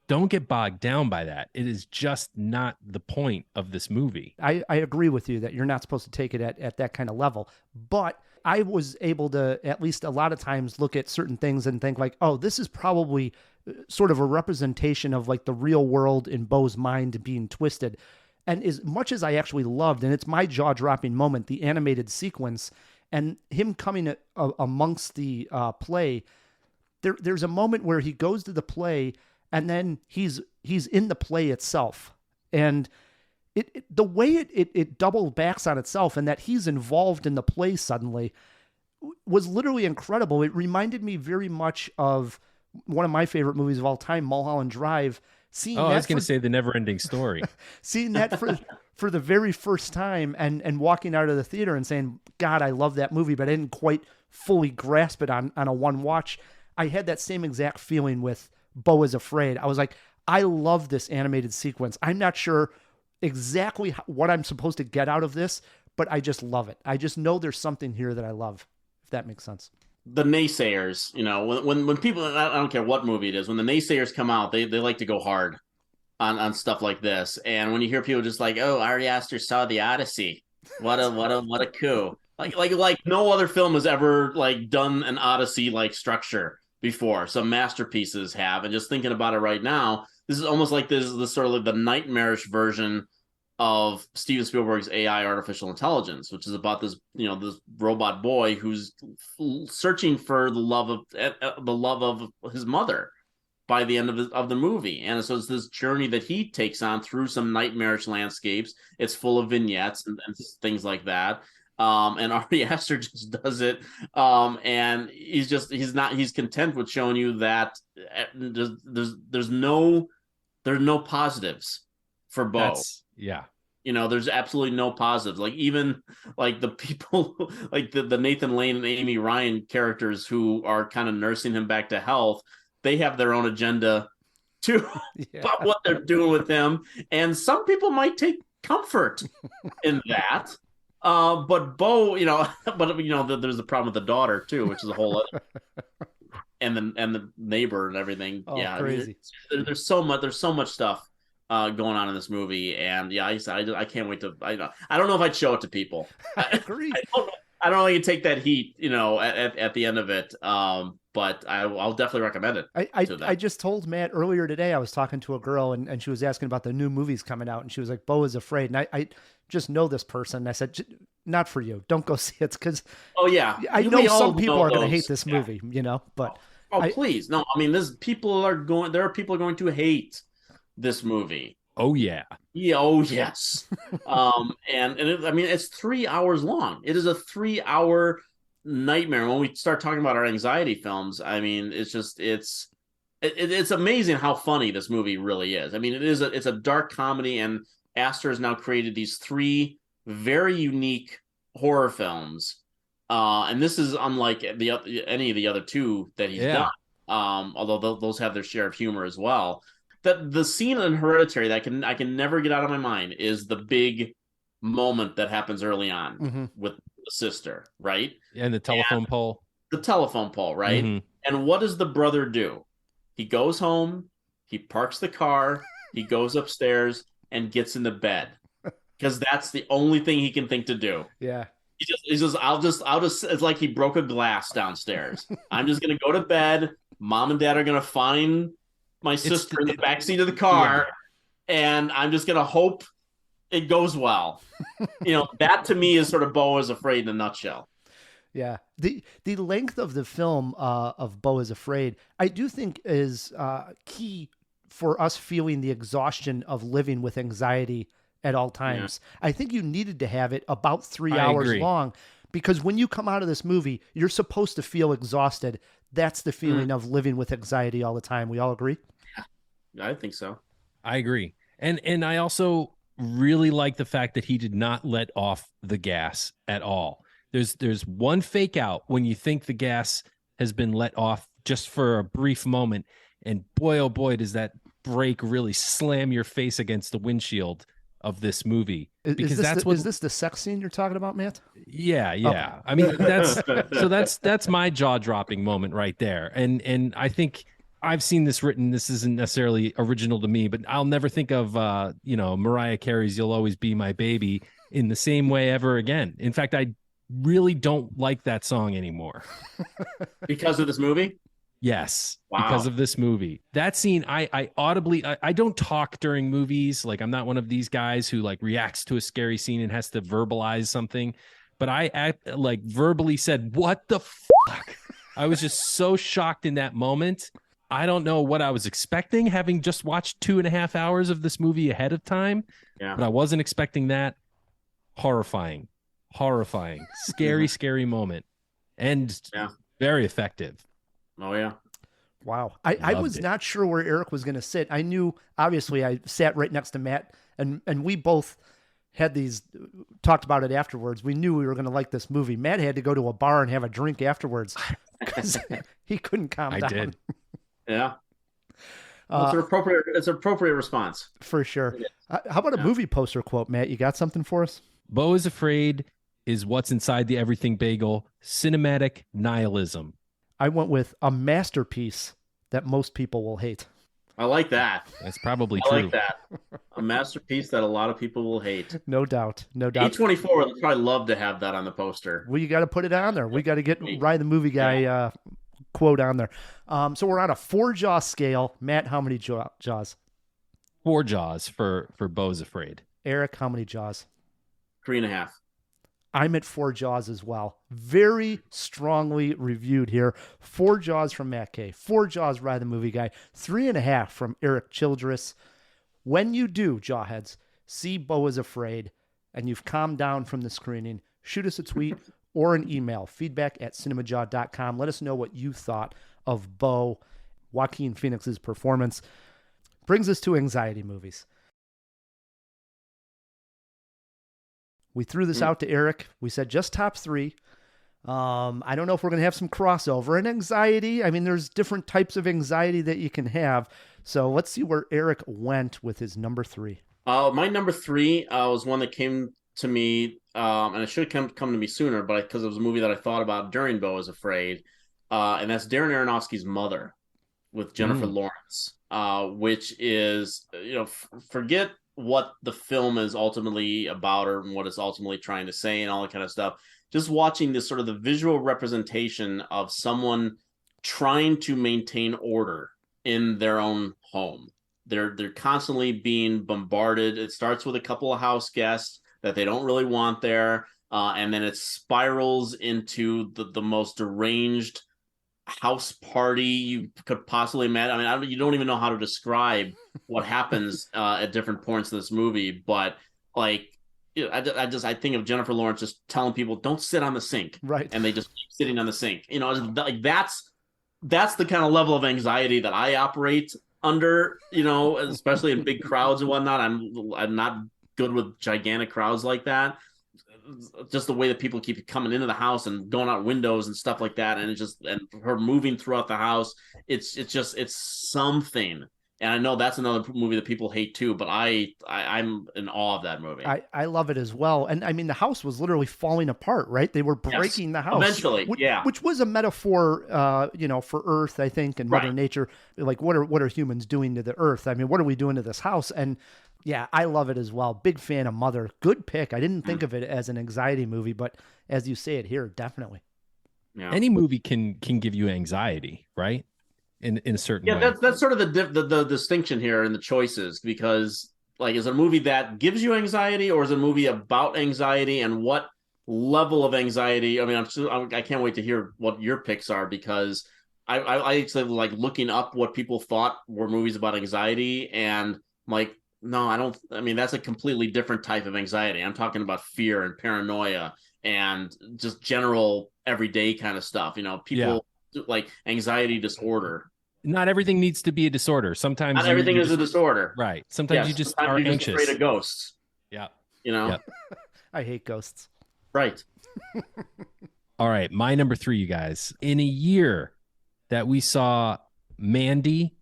A: don't get bogged down by that. It is just not the point of this movie.
B: I agree with you that you're not supposed to take it at that kind of level. But I was able to, at least a lot of times, look at certain things and think like, oh, this is probably sort of a representation of like the real world in Beau's mind being twisted. And as much as I actually loved, and it's my jaw-dropping moment, the animated sequence and him coming amongst the play, there's a moment where he goes to the play and then he's in the play itself. And the way it double backs on itself and that he's involved in the play suddenly was literally incredible. It reminded me very much of one of my favorite movies of all time, Mulholland Drive.
A: I was going to say The Never-Ending Story.
B: Seeing that for the very first time and walking out of the theater and saying, God, I love that movie, but I didn't quite fully grasp it on a one watch. I had that same exact feeling with Beau Is Afraid. I was like, I love this animated sequence. I'm not sure exactly what I'm supposed to get out of this, but I just love it. I just know there's something here that I love, if that makes sense.
C: The naysayers, when people, I don't care what movie it is, when the naysayers come out, they like to go hard on stuff like this. And when you hear people just like, oh, Ari Aster saw the Odyssey, what a coup. Like no other film has ever like done an Odyssey like structure before. Some masterpieces have, and just thinking about it right now, this is almost like this sort of like the nightmarish version of Steven Spielberg's AI, artificial intelligence, which is about this robot boy who's searching for the love of his mother by the end of the movie. And so it's this journey that he takes on through some nightmarish landscapes. It's full of vignettes and things like that. And Ari Aster just does it. And he's content with showing you that there's no positives for Beau.
A: Yeah.
C: There's absolutely no positives. Like even like the people like the Nathan Lane and Amy Ryan characters who are kind of nursing him back to health, they have their own agenda too about what they're doing with him. And some people might take comfort in that. But Beau, there's a problem with the daughter too, which is a whole other and the neighbor and everything.
B: Oh,
C: yeah.
B: Crazy.
C: I mean, there's so much stuff going on in this movie, and yeah, I can't wait to. I don't know if I'd show it to people.
B: I agree.
C: I don't know if you take that heat, at the end of it. But I'll definitely recommend it.
B: I just told Matt earlier today. I was talking to a girl, and she was asking about the new movies coming out, and she was like, "Beau Is Afraid," and I just know this person. And I said, "Not for you. Don't go see it," because I know some people are going to hate this movie, But
C: please, no. I mean, there are people going to hate this movie.
A: Oh yeah.
C: Yeah. Oh yes. And it's 3 hours long. It is a 3-hour nightmare. When we start talking about our anxiety films, I mean, it's amazing how funny this movie really is. I mean, it's a dark comedy, and Aster has now created these 3 very unique horror films. And this is unlike any of the other 2 that he's done. Although those have their share of humor as well. That the scene in Hereditary that I can never get out of my mind is the big moment that happens early on with the sister, right?
A: And the telephone pole.
C: The telephone pole, right?
A: Mm-hmm.
C: And what does the brother do? He goes home, he parks the car, he goes upstairs and gets into bed. Because that's the only thing he can think to do.
B: Yeah.
C: He says, I'll just it's like he broke a glass downstairs. I'm just gonna go to bed. Mom and Dad are gonna find my sister in the backseat of the car, and I'm just going to hope it goes well. That to me is sort of Beau Is Afraid in a nutshell.
B: Yeah. The length of the film of Beau Is Afraid, I do think is key for us feeling the exhaustion of living with anxiety at all times. Yeah. I think you needed to have it about 3 hours long, because when you come out of this movie, you're supposed to feel exhausted. That's the feeling of living with anxiety all the time. We all agree?
C: I think so.
A: I agree. And I also really like the fact that he did not let off the gas at all. There's one fake out when you think the gas has been let off just for a brief moment, and boy, oh boy, does that brake really slam your face against the windshield of this movie. Because
B: is this the sex scene you're talking about, Matt?
A: Yeah.
B: Okay.
A: I mean, that's my jaw-dropping moment right there. And I think I've seen this written. This isn't necessarily original to me, but I'll never think of Mariah Carey's "You'll Always Be My Baby" in the same way ever again. In fact, I really don't like that song anymore.
C: Because of this movie?
A: Yes,
C: wow.
A: Because of this movie. That scene, I audibly, I don't talk during movies. Like, I'm not one of these guys who like reacts to a scary scene and has to verbalize something. But I like verbally said, "What the fuck?" I was just so shocked in that moment. I don't know what I was expecting, having just watched 2.5 hours of this movie ahead of time.
C: Yeah.
A: But I wasn't expecting that. Horrifying, scary moment, and very effective.
C: Oh yeah.
B: Wow. I was not sure where Erik was going to sit. I knew, obviously, I sat right next to Matt, and we both had talked about it afterwards. We knew we were going to like this movie. Matt had to go to a bar and have a drink afterwards because he couldn't calm down.
A: I did.
C: Yeah. It's an appropriate response.
B: For sure. How about a movie poster quote, Matt? You got something for us?
A: Beau Is Afraid is what's inside the everything bagel. Cinematic nihilism.
B: I went with a masterpiece that most people will hate.
C: I like that.
A: That's probably true.
C: I like that. A masterpiece that a lot of people will hate.
B: No doubt.
C: A24 would probably love to have that on the poster.
B: Well, you got to put it on there. We got to get Ryan the Movie Guy quote on there. So we're on a 4-jaw scale. Matt, how many jaws?
A: 4 jaws for Beau Is Afraid.
B: Erik, how many jaws?
C: 3.5.
B: I'm at 4 jaws as well. Very strongly reviewed here. 4 jaws from Matt K. 4 jaws, Ryan the Movie Guy. 3.5 from Erik Childress. When you do, Jawheads, see Beau Is Afraid, and you've calmed down from the screening, shoot us a tweet or an email, feedback@cinemajaw.com. Let us know what you thought of Beau, Joaquin Phoenix's performance. Brings us to anxiety movies. We threw this out to Erik. We said just top 3. I don't know if we're going to have some crossover. And anxiety, I mean, there's different types of anxiety that you can have. So let's see where Erik went with his number 3.
C: My number 3 was one that came to me, and it should have come to me sooner, but because it was a movie that I thought about during Beau Is Afraid, and that's Darren Aronofsky's Mother with Jennifer Lawrence, which is, forget what the film is ultimately about or what it's ultimately trying to say and all that kind of stuff. Just watching this sort of the visual representation of someone trying to maintain order in their own home. They're constantly being bombarded. It starts with a couple of house guests that they don't really want there, and then it spirals into the most deranged house party you could possibly imagine. I mean, you don't even know how to describe what happens at different points in this movie, but like, I think of Jennifer Lawrence just telling people don't sit on the sink,
B: right?
C: And they just keep sitting on the sink. Like that's the kind of level of anxiety that I operate under. Especially in big crowds and whatnot. I'm not good with gigantic crowds like that. Just the way that people keep coming into the house and going out windows and stuff like that, and and her moving throughout the house. It's something. And I know that's another movie that people hate too, but I'm in awe of that movie.
B: I love it as well. And I mean, the house was literally falling apart, right? They were breaking the house.
C: Eventually,
B: which was a metaphor, for Earth, I think, and Mother Nature. Like, what are humans doing to the Earth? I mean, what are we doing to this house? And yeah, I love it as well. Big fan of Mother. Good pick. I didn't think of it as an anxiety movie, but as you say it here, definitely.
A: Yeah. Any movie can give you anxiety, right? In a certain way.
C: Yeah, that's sort of the distinction here in the choices, because like, is it a movie that gives you anxiety, or is it a movie about anxiety, and what level of anxiety? I mean, I can't wait to hear what your picks are, because I actually like looking up what people thought were movies about anxiety, and like, no, I don't. I mean, that's a completely different type of anxiety. I'm talking about fear and paranoia and just general everyday kind of stuff. People like anxiety disorder.
A: Not everything needs to be a disorder. Sometimes
C: not everything is a disorder.
A: Right. Sometimes you just are anxious.
C: Afraid of ghosts.
A: Yeah.
B: I hate ghosts.
C: Right.
A: All right, my number 3, you guys. In a year that we saw Mandy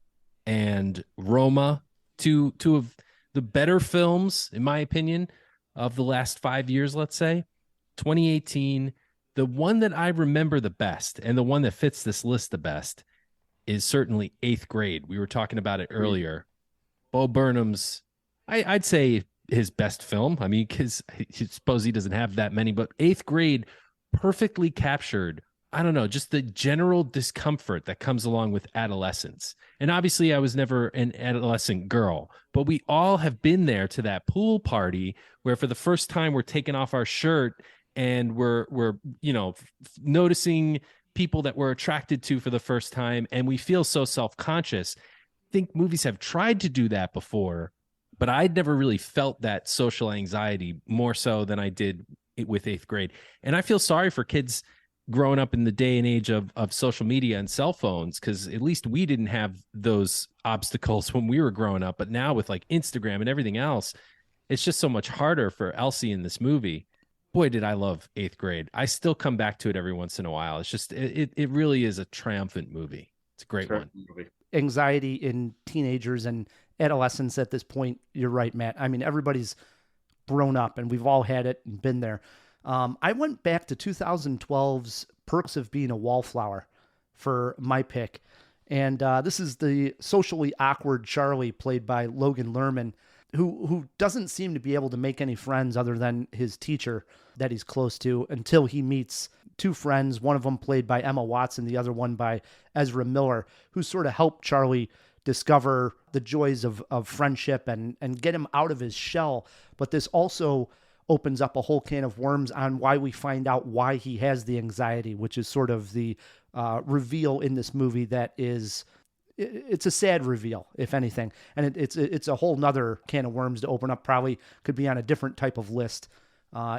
A: and Roma, two of the better films, in my opinion, of the last 5 years, let's say, 2018, the one that I remember the best and the one that fits this list the best is certainly Eighth Grade. We were talking about it earlier. Bo Burnham's, I'd say his best film. I mean, because I suppose he doesn't have that many, but Eighth Grade perfectly captured, I don't know, just the general discomfort that comes along with adolescence. And obviously I was never an adolescent girl, but we all have been there to that pool party where for the first time we're taking off our shirt and we're noticing people that we're attracted to for the first time, and we feel so self-conscious. I think movies have tried to do that before, but I'd never really felt that social anxiety more so than I did with Eighth Grade. And I feel sorry for kids growing up in the day and age of social media and cell phones, because at least we didn't have those obstacles when we were growing up. But now with like Instagram and everything else, it's just so much harder for Elsie in this movie. Boy, did I love Eighth Grade. I still come back to it every once in a while. It's just, it really is a triumphant movie. It's a great one.
B: Anxiety in teenagers and adolescents at this point. You're right, Matt. I mean, everybody's grown up and we've all had it and been there. I went back to 2012's Perks of Being a Wallflower for my pick. And this is the socially awkward Charlie, played by Logan Lerman, who doesn't seem to be able to make any friends other than his teacher that he's close to, until he meets two friends, one of them played by Emma Watson, the other one by Ezra Miller, who sort of help Charlie discover the joys of friendship and get him out of his shell. But this also opens up a whole can of worms on why we find out why he has the anxiety, which is sort of the reveal in this movie that is... It's a sad reveal, if anything. And it's a whole nother can of worms to open up, probably could be on a different type of list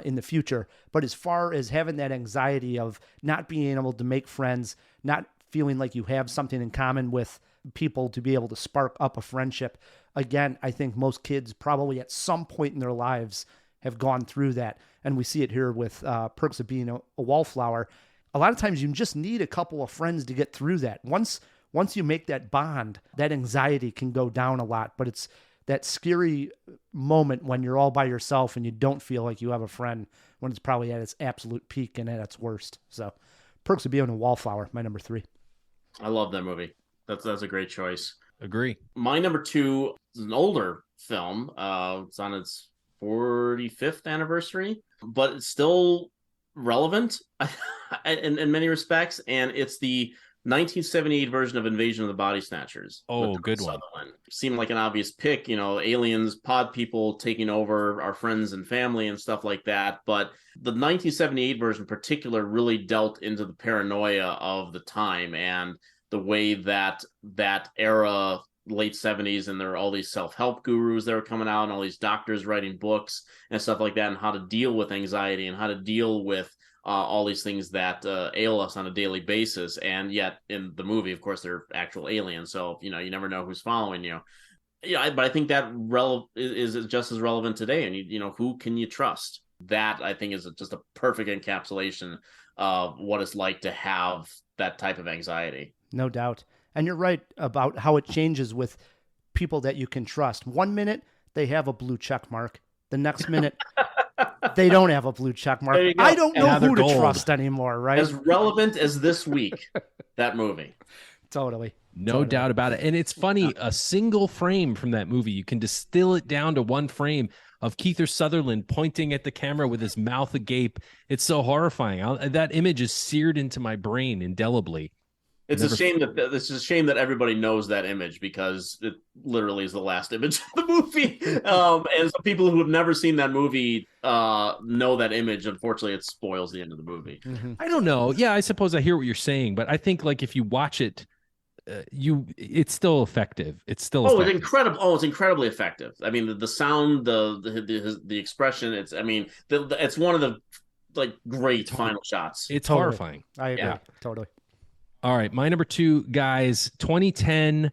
B: in the future. But as far as having that anxiety of not being able to make friends, not feeling like you have something in common with people to be able to spark up a friendship, again, I think most kids probably at some point in their lives have gone through that. And we see it here with Perks of Being a Wallflower. A lot of times you just need a couple of friends to get through that. Once you make that bond, that anxiety can go down a lot, but it's that scary moment when you're all by yourself and you don't feel like you have a friend, when it's probably at its absolute peak and at its worst. So Perks of Being a Wallflower, my number 3.
C: I love that movie. That's a great choice.
A: Agree.
C: My number 2 is an older film. It's on its 45th anniversary, but it's still relevant in many respects. And it's the 1978 version of Invasion of the Body Snatchers.
A: Oh, good one.
C: Seemed like an obvious pick, aliens, pod people taking over our friends and family and stuff like that. But the 1978 version in particular really dealt into the paranoia of the time and the way that era, late 70s, and there are all these self-help gurus that were coming out and all these doctors writing books and stuff like that, and how to deal with anxiety and how to deal with all these things that ail us on a daily basis. And yet in the movie, of course, they're actual aliens. So, you never know who's following you. Yeah, but I think that is just as relevant today. And, who can you trust? That, I think, is just a perfect encapsulation of what it's like to have that type of anxiety.
B: No doubt. And you're right about how it changes with people that you can trust. 1 minute, they have a blue check mark. The next minute... they don't have a blue check mark. I don't know who to trust anymore, right?
C: As relevant as this week, that movie.
B: Totally.
A: No doubt about it. And it's funny, a single frame from that movie, you can distill it down to one frame of Kiefer Sutherland pointing at the camera with his mouth agape. It's so horrifying. That image is seared into my brain indelibly.
C: It's a shame that everybody knows that image, because it literally is the last image of the movie. And so people who have never seen that movie know that image. Unfortunately, it spoils the end of the movie.
B: Mm-hmm.
A: I don't know. Yeah, I suppose I hear what you're saying, but I think like if you watch it, it's still effective. It's still effective.
C: It's incredible. It's incredibly effective. I mean, the sound, the expression. It's one of the great final shots.
A: It's horrifying.
B: I agree. Yeah. Totally.
A: All right, my number 2, guys, 2010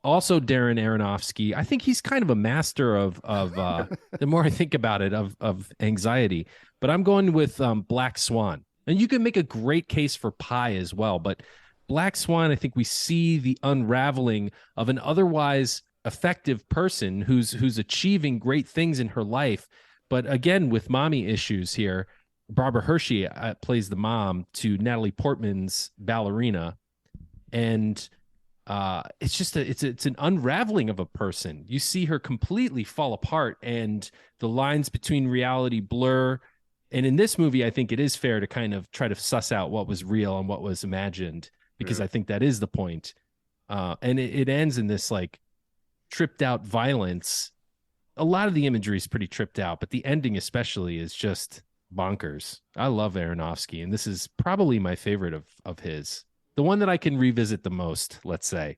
A: Also, Darren Aronofsky. I think he's kind of a master of the more I think about it, of anxiety. But I'm going with Black Swan. And you can make a great case for Pi as well. But Black Swan, I think we see the unraveling of an otherwise effective person who's achieving great things in her life. But again, with mommy issues here, Barbara Hershey plays the mom to Natalie Portman's ballerina. And it's just it's an unraveling of a person. You see her completely fall apart, and the lines between reality blur. And in this movie, I think it is fair to kind of try to suss out what was real and what was imagined, because I think that is the point. And it ends in this like tripped out violence. A lot of the imagery is pretty tripped out, but the ending especially is just bonkers. I love Aronofsky, and this is probably my favorite of his. The one that I can revisit the most, let's say.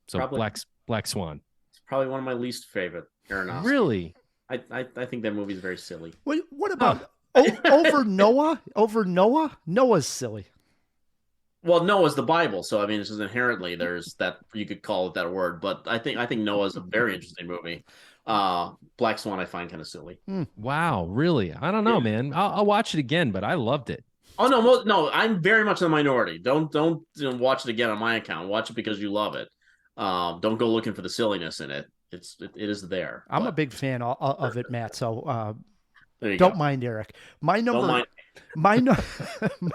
A: So probably, Black Swan.
C: It's probably one of my least favorite Aronofsky.
A: Really?
C: I think that movie is very silly.
B: What about over Noah? Over Noah? Noah's silly.
C: Well, Noah's the Bible, so I mean, it's just inherently there's that, you could call it that word, but I think Noah's a very interesting movie. Black Swan I find kind of silly.
A: Wow, really? I don't know, man. I'll watch it again, but I loved it.
C: Oh no, I'm very much in the minority. Don't watch it again on my account. Watch it because you love it. Don't go looking for the silliness in it. It is there.
B: I'm a big fan of it, Matt. So don't
C: go.
B: mind Eric. My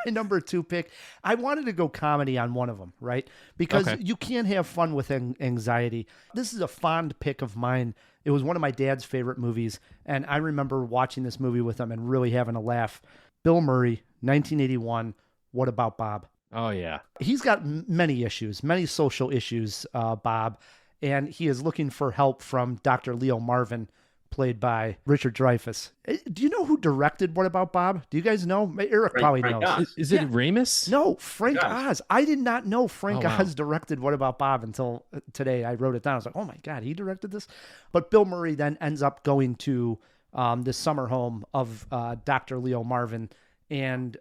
B: number two pick. I wanted to go comedy on one of them, right? Because you can't have fun with anxiety. This is a fond pick of mine. It was one of my dad's favorite movies, and I remember watching this movie with him and really having a laugh. Bill Murray, 1981, What About Bob?
A: Oh, yeah.
B: He's got many issues, many social issues, Bob, and he is looking for help from Dr. Leo Marvin, played by Richard Dreyfuss. Do you know who directed What About Bob? Do you guys know? Eric probably knows.
C: Oz.
A: Is it Ramis?
B: No, Frank Oz. I did not know Frank
A: wow.
B: Oz directed What About Bob until today. I wrote it down. I was like, oh my God, he directed this? But Bill Murray then ends up going to the summer home of Dr. Leo Marvin, and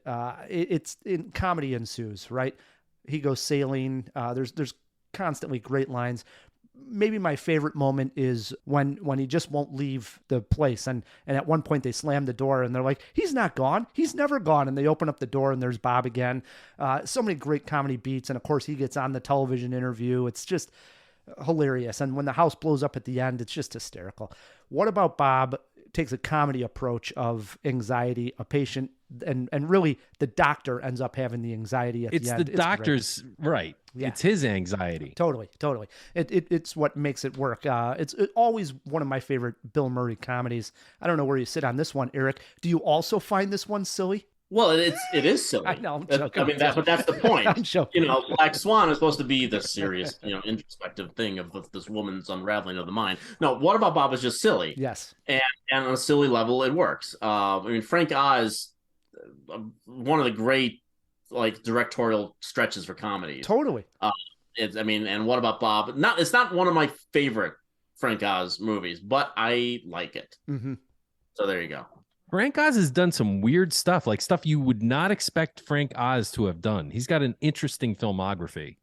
B: it's in comedy ensues, right? He goes sailing. There's constantly great lines. Maybe my favorite moment is when he just won't leave the place, and at one point they slam the door and they're like, he's not gone, he's never gone, and they open up the door and there's Bob again. So many great comedy beats, and of course he gets on the television interview. It's just hilarious, and when the house blows up at the end, it's just hysterical. What About Bob takes a comedy approach of anxiety, a patient, and really the doctor ends up having the anxiety at the end.
A: It's the doctor's, right. Yeah. It's his anxiety.
B: Totally. It's what makes it work. It's always one of my favorite Bill Murray comedies. I don't know where you sit on this one, Eric. Do you also find this one silly?
C: Well, it is silly.
B: I know. I
C: mean, that's the point.
B: I'm joking.
C: Black Swan is supposed to be the serious, introspective thing of this woman's unraveling of the mind. No, What About Bob is just silly.
B: Yes.
C: And on a silly level, it works. I mean, Frank Oz, one of the great directorial stretches for comedies.
B: Totally.
C: And What About Bob? It's not one of my favorite Frank Oz movies, but I like it.
B: Mm-hmm.
C: So there you go.
A: Frank Oz has done some weird stuff, like stuff you would not expect Frank Oz to have done. He's got an interesting filmography.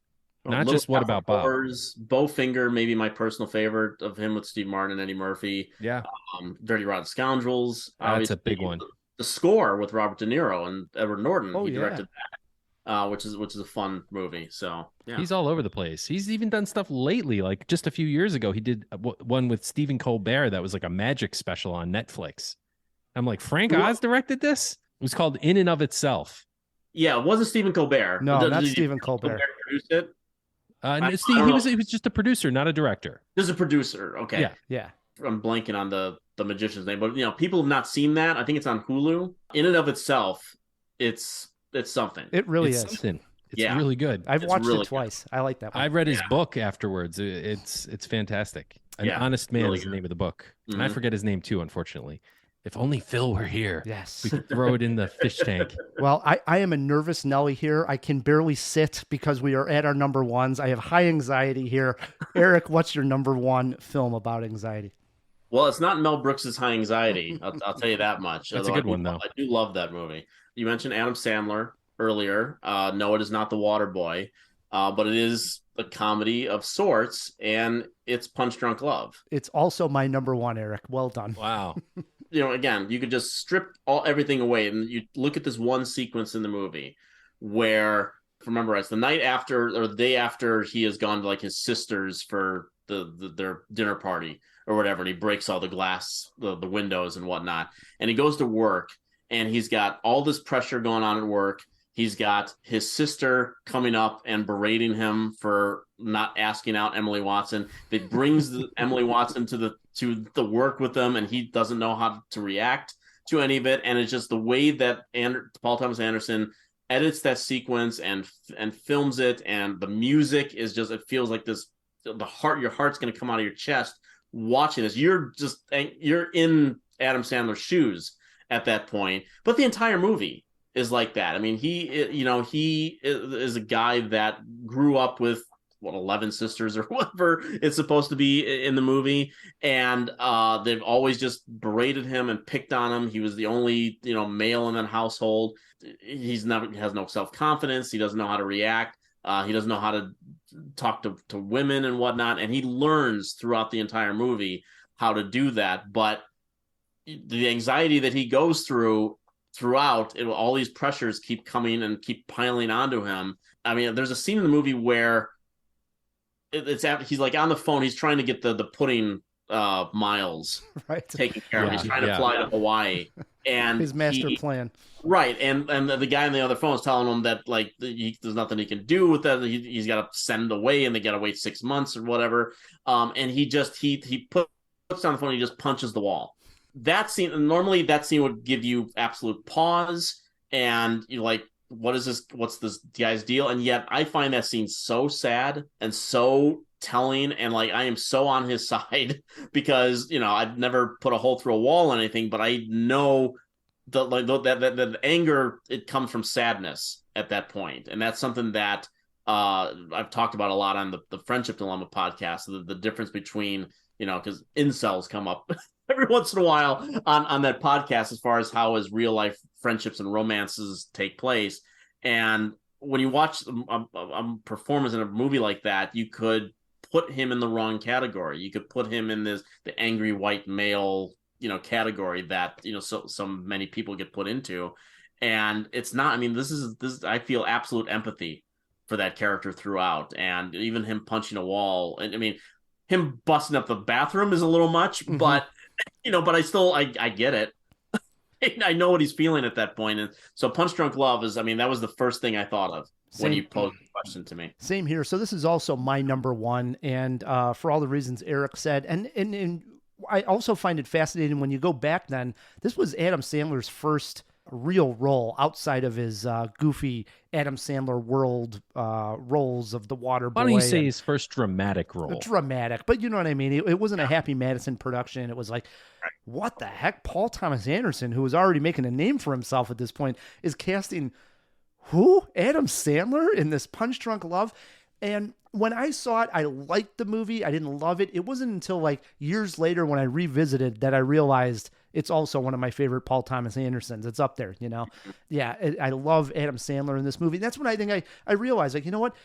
A: Not just What About Bob.
C: Bowfinger, maybe my personal favorite of him with Steve Martin and Eddie Murphy.
A: Yeah.
C: Dirty Rotten Scoundrels.
A: That's a big one.
C: The Score with Robert De Niro and Edward Norton.
B: He
C: directed that, which is a fun movie. So yeah.
A: He's all over the place. He's even done stuff lately. Like just a few years ago, he did one with Stephen Colbert that was like a magic special on Netflix. I'm like, Frank Oz directed this? It was called In and of Itself.
C: Yeah, it wasn't Stephen Colbert.
B: No, not Stephen Colbert.
C: Produced it?
A: He was just a producer, not a director.
C: There's a producer. Okay.
B: Yeah.
C: I'm blanking on the magician's name, but people have not seen that. I think it's on Hulu. In and of itself, it's something.
B: It really
A: is something. It's really good.
B: I've watched it twice. I like that one.
A: I read his book afterwards. It's fantastic. An Honest Man is the name of the book. Mm-hmm. And I forget his name too, unfortunately. If only Phil were here.
B: Yes.
A: We could throw it in the fish tank.
B: Well, I am a nervous Nelly here. I can barely sit because we are at our number ones. I have high anxiety here. Eric, what's your number one film about anxiety?
C: Well, it's not Mel Brooks's High Anxiety. I'll tell you that much.
A: That's a good one, though.
C: I do love that movie. You mentioned Adam Sandler earlier. No, it is not The Waterboy. but it is a comedy of sorts, and it's Punch Drunk Love.
B: It's also my number one, Eric. Well done.
A: Wow.
C: Again, you could just strip everything away, and you look at this one sequence in the movie where, if I remember right, it's the night after or the day after he has gone to like his sister's for their dinner party or whatever, and he breaks all the glass, the windows and whatnot, and he goes to work, and he's got all this pressure going on at work. He's got his sister coming up and berating him for not asking out Emily Watson. That brings Emily Watson to the work with them, and he doesn't know how to react to any of it. And it's just the way that Paul Thomas Anderson edits that sequence and films it, and the music is just, it feels like this, your heart's going to come out of your chest watching this. You're in Adam Sandler's shoes at that point, but the entire movie is like that. I mean, he is a guy that grew up with 11 sisters or whatever it's supposed to be in the movie, and they've always just berated him and picked on him. He was the only male in that household. He has no self-confidence. He doesn't know how to react. He doesn't know how to talk to women and whatnot, and he learns throughout the entire movie how to do that. But the anxiety that he goes through throughout, all these pressures keep coming and keep piling onto him. I mean, there's a scene in the movie where it's after he's like on the phone. He's trying to get the pudding miles taken care of. He's trying to fly to Hawaii, and
B: his master plan.
C: Right, and the guy on the other phone is telling him that like there's nothing he can do with that. He's got to send away, and they got to wait 6 months or whatever. And he puts down the phone. And he just punches the wall. That scene, normally that scene would give you absolute pause, and you're like, what is this? What's this guy's deal? And yet I find that scene so sad and so telling, and like I am so on his side because I've never put a hole through a wall or anything, but I know that anger, it comes from sadness at that point, and that's something that I've talked about a lot on the Friendship Dilemma podcast. The difference between because incels come up every once in a while on that podcast as far as how his real life friendships and romances take place. And when you watch a performance in a movie like that, you could put him in the wrong category. You could put him in the angry white male, category that, so many people get put into. And it's not, I mean, this is, I feel absolute empathy for that character throughout. And even him punching a wall. And I mean, him busting up the bathroom is a little much, but but I get it. I know what he's feeling at that point. And so Punch Drunk Love is, I mean, that was the first thing I thought of when you posed the question to me.
B: Same here. So this is also my number one. And for all the reasons Eric said, and I also find it fascinating when you go back then, this was Adam Sandler's first real role outside of his goofy Adam Sandler world roles of The Water Boy.
A: Why don't you say his first dramatic role?
B: Dramatic, but you know what I mean? It wasn't a Happy Madison production. It was like, what the heck? Paul Thomas Anderson, who was already making a name for himself at this point, is casting who? Adam Sandler in this Punch Drunk Love? And when I saw it, I liked the movie. I didn't love it. It wasn't until like years later when I revisited that I realized it's also one of my favorite Paul Thomas Andersons. It's up there, Yeah, I love Adam Sandler in this movie. That's when I think I realized, like, you know what?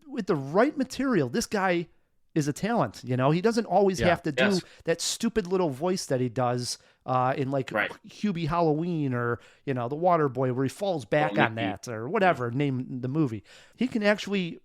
B: With the right material, this guy is a talent. He doesn't always have to do that stupid little voice that he does in like Hubie Halloween or, The Water Boy, where he falls back on that or whatever, name the movie. He can actually,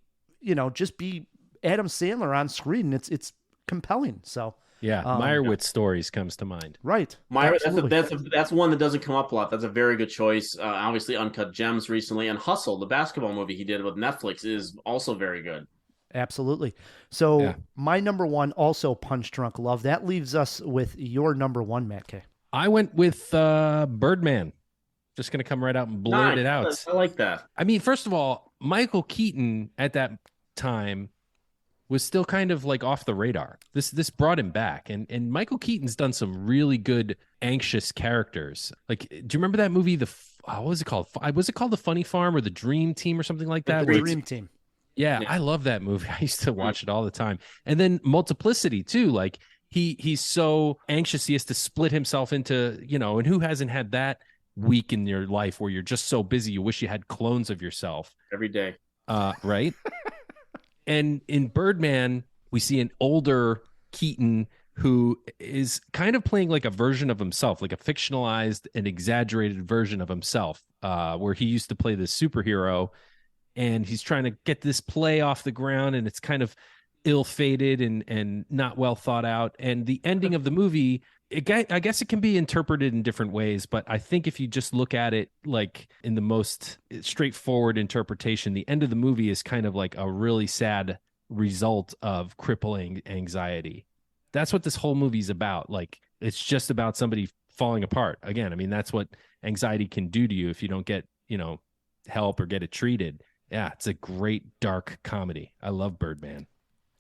B: just be Adam Sandler on screen. It's compelling. So
A: yeah, Meyerowitz Stories comes to mind.
B: Right.
C: That's one that doesn't come up a lot. That's a very good choice. Obviously, Uncut Gems recently, and Hustle, the basketball movie he did with Netflix, is also very good.
B: Absolutely. So my number one, also Punch Drunk Love. That leaves us with your number one, Matt K.
A: I went with Birdman. Just going to come right out and blurt it out.
C: I like that.
A: I mean, first of all, Michael Keaton at that time was still kind of like off the radar. This brought him back. And Michael Keaton's done some really good anxious characters. Like, do you remember that movie? What was it called? Was it called The Funny Farm or The Dream Team or something like that?
B: The Dream Team.
A: Yeah, I love that movie. I used to watch it all the time. And then Multiplicity too. Like he's so anxious he has to split himself into, and who hasn't had that week in your life where you're just so busy you wish you had clones of yourself
C: every day.
A: Right? And in Birdman, we see an older Keaton who is kind of playing like a version of himself, like a fictionalized and exaggerated version of himself, where he used to play this superhero, and he's trying to get this play off the ground, and it's kind of ill-fated and not well thought out. And the ending of the movie, I guess it can be interpreted in different ways, but I think if you just look at it like in the most straightforward interpretation, the end of the movie is kind of like a really sad result of crippling anxiety. That's what this whole movie's about. Like, it's just about somebody falling apart. Again, I mean, that's what anxiety can do to you if you don't get, help or get it treated. Yeah, it's a great dark comedy. I love Birdman.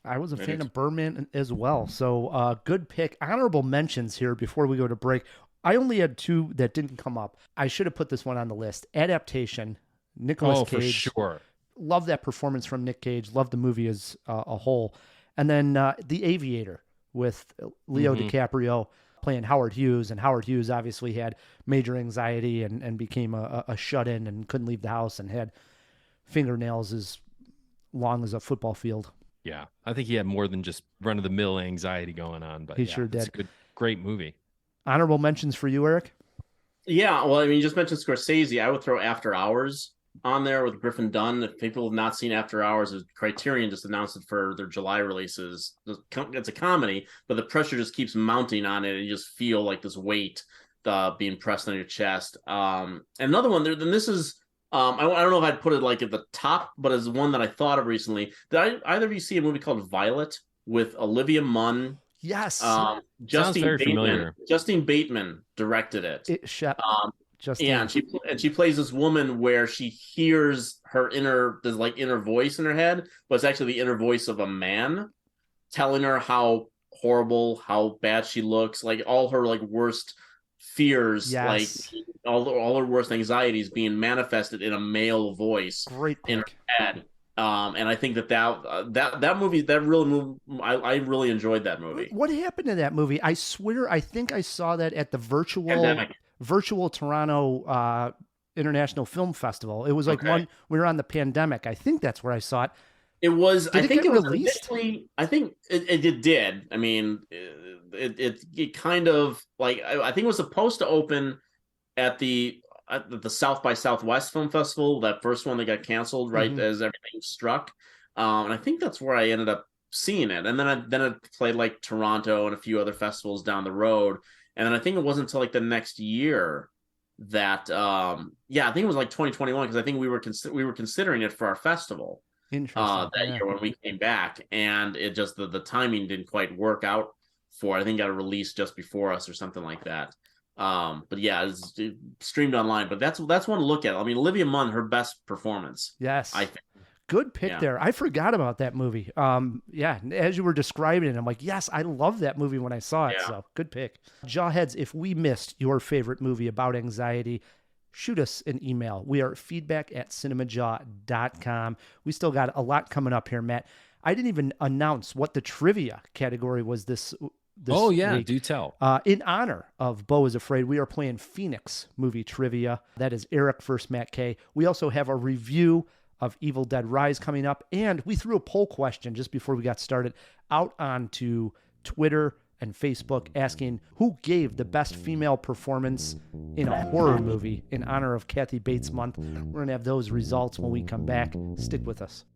B: I was a fan of Birdman as well. So good pick. Honorable mentions here before we go to break. I only had 2 that didn't come up. I should have put this one on the list. Adaptation, Nicolas Cage.
A: For sure.
B: Love that performance from Nick Cage. Love the movie as a whole. And then The Aviator with Leo DiCaprio playing Howard Hughes. And Howard Hughes obviously had major anxiety and became a shut-in and couldn't leave the house and had fingernails as long as a football field.
A: Yeah, I think he had more than just run-of-the-mill anxiety going on. But
B: he sure did.
A: It's a great movie.
B: Honorable mentions for you, Eric?
C: Yeah, well, I mean, you just mentioned Scorsese. I would throw After Hours on there with Griffin Dunn. If people have not seen After Hours, Criterion just announced it for their July releases. It's a comedy, but the pressure just keeps mounting on it, and you just feel like this weight being pressed on your chest. And another one, then this is, I don't know if I'd put it like at the top, but as one that I thought of recently. Did either of you see a movie called Violet with Olivia Munn?
B: Yes.
A: Sounds very familiar.
C: Justin Bateman directed it.
B: Yeah,
C: and she plays this woman where she hears her inner voice in her head, but it's actually the inner voice of a man telling her how horrible, how bad she looks, like all her like worst fears, like all her worst anxieties being manifested in a male voice.
B: Great pick.
C: In her head. And I think that movie, I really enjoyed that movie.
B: What happened to that movie? I swear, I think I saw that at the virtual Toronto International Film Festival. It was like we were on the pandemic. I think that's where I saw it.
C: It was.
B: Did
C: I think it was
B: released.
C: I think it did. I mean, it kind of like I think it was supposed to open at the South by Southwest Film Festival, that first one that got canceled right as everything struck. And I think that's where I ended up seeing it. And then it played like Toronto and a few other festivals down the road. And then I think it wasn't until like the next year that, I think it was like 2021, because I think we were considering it for our festival that year when we came back. And it just, the timing didn't quite work out for it. I think it got released just before us or something like that. But yeah, it's streamed online. But that's one to look at. I mean, Olivia Munn, her best performance.
B: Yes,
C: I think.
B: Good pick there. I forgot about that movie. As you were describing it, I'm like, yes, I love that movie when I saw it. So good pick. Jawheads, if we missed your favorite movie about anxiety, shoot us an email. We are feedback@cinemajaw.com. We still got a lot coming up here, Matt. I didn't even announce what the trivia category was this week.
A: Do tell.
B: In honor of Beau Is Afraid, we are playing Phoenix movie trivia. That is Eric versus Matt K. We also have a review of Evil Dead Rise coming up, and we threw a poll question just before we got started out onto Twitter and Facebook asking who gave the best female performance in a horror movie in honor of Kathy Bates Month. We're going to have those results when we come back. Stick with us.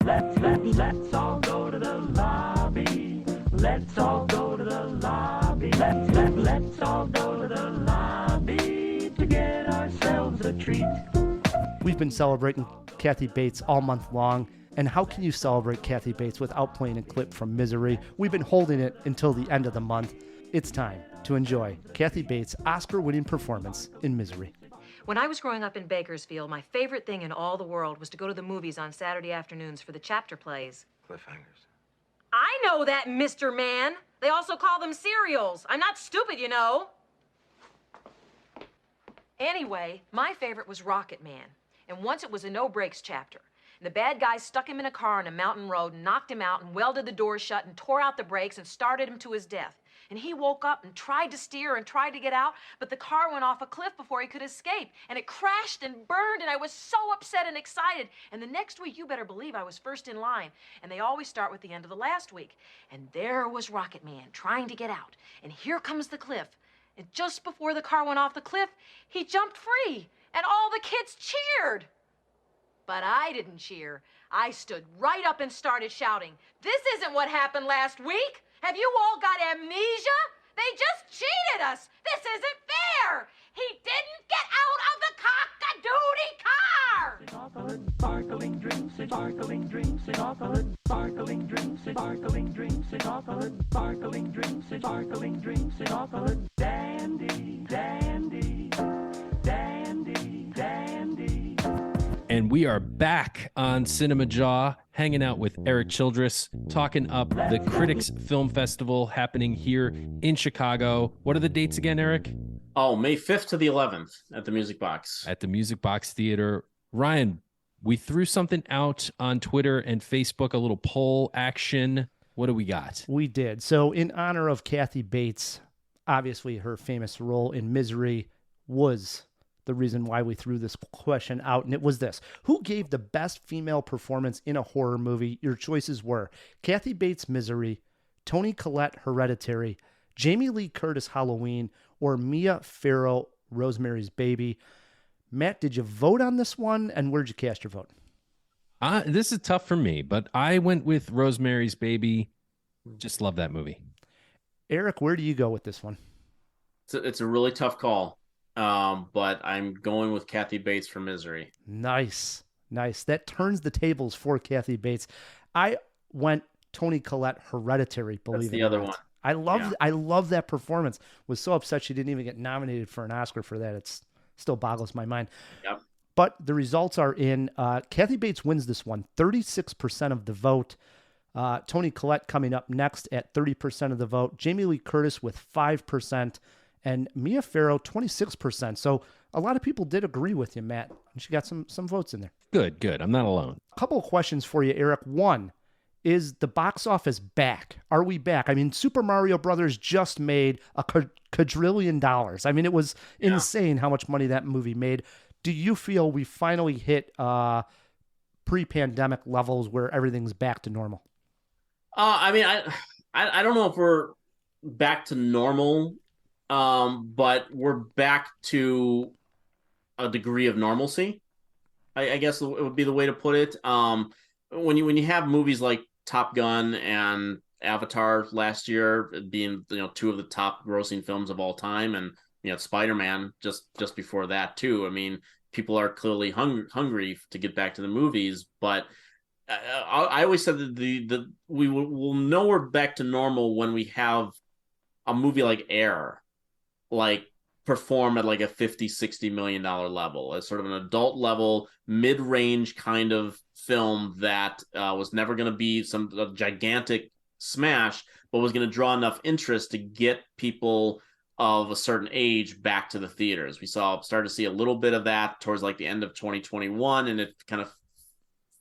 H: Let's all go to the lobby. Let's all go to the lobby. Let's all go to the lobby to get ourselves a treat.
B: We've been celebrating Kathy Bates all month long, and how can you celebrate Kathy Bates without playing a clip from Misery? We've been holding it until the end of the month. It's time to enjoy Kathy Bates' Oscar-winning performance in Misery.
I: When I was growing up in Bakersfield, my favorite thing in all the world was to go to the movies on Saturday afternoons for the chapter plays.
J: Cliffhangers.
I: I know that, Mr. Man. They also call them serials. I'm not stupid, you know. Anyway, my favorite was Rocket Man. And once it was a no-brakes chapter. And the bad guys stuck him in a car on a mountain road, knocked him out, and welded the doors shut, and tore out the brakes, and started him to his death. and he woke up and tried to steer and tried to get out, but the car went off a cliff before he could escape, and it crashed and burned, and I was so upset and excited. And the next week, you better believe I was first in line, and they always start with the end of the last week. And there was Rocket Man trying to get out, and here comes the cliff. And just before the car went off the cliff, he jumped free, and all the kids cheered. But I didn't cheer. I stood right up and started shouting, "This isn't what happened last week! Have you all got amnesia? They just cheated us! This isn't fair! He didn't get out of the cock-a-doodie car!"
H: Sparkling dreams, sparkling dreams, sparkling dreams, sparkling dreams, sparkling dreams, sparkling dreams, sparkling dandy, dandy, dandy, dandy.
A: And we are back on CinemaJaw, hanging out with Erik Childress, talking up the Critics Film Festival happening here in Chicago. What are the dates again, Erik?
C: Oh, May 5th to the 11th at the Music Box.
A: At the Music Box Theater. Ryan, we threw something out on Twitter and Facebook, a little poll action. What do we got?
B: We did. So in honor of Kathy Bates, obviously her famous role in Misery was the reason why we threw this question out. And it was this: who gave the best female performance in a horror movie? Your choices were Kathy Bates, Misery, Toni Collette, Hereditary, Jamie Lee Curtis, Halloween, or Mia Farrow, Rosemary's Baby. Matt, did you vote on this one? And where'd you cast your vote?
A: This is tough for me, but I went with Rosemary's Baby. Just love that movie.
B: Erik, where do you go with this one?
C: It's a really tough call, but I'm going with Kathy Bates for Misery.
B: Nice. That turns the tables for Kathy Bates. I went Toni Collette, Hereditary, believe
C: That's
B: it
C: the
B: or
C: other
B: not.
C: one.
B: I love that performance. Was so upset she didn't even get nominated for an Oscar for that. It's still boggles my mind.
C: Yep.
B: But the results are in. Kathy Bates wins this one, 36% of the vote. Toni Collette coming up next at 30% of the vote. Jamie Lee Curtis with 5%. And Mia Farrow, 26%. So a lot of people did agree with you, Matt. And she got some votes in there.
A: Good. I'm not alone.
B: A couple of questions for you, Erik. One, is the box office back? Are we back? I mean, Super Mario Brothers just made a quadrillion dollars. I mean, it was insane how much money that movie made. Do you feel we finally hit pre-pandemic levels where everything's back to normal?
C: I mean, I don't know if we're back to normal, but we're back to a degree of normalcy. I guess it would be the way to put it. When you have movies like Top Gun and Avatar last year being two of the top grossing films of all time, and Spider-Man just before that too. I mean, people are clearly hungry to get back to the movies, but I always said that we will know we're back to normal when we have a movie like Air, like perform at like a $50-60 million level, as sort of an adult level, mid-range kind of film that was never going to be a gigantic smash, but was going to draw enough interest to get people of a certain age back to the theaters. We started to see a little bit of that towards like the end of 2021, and it kind of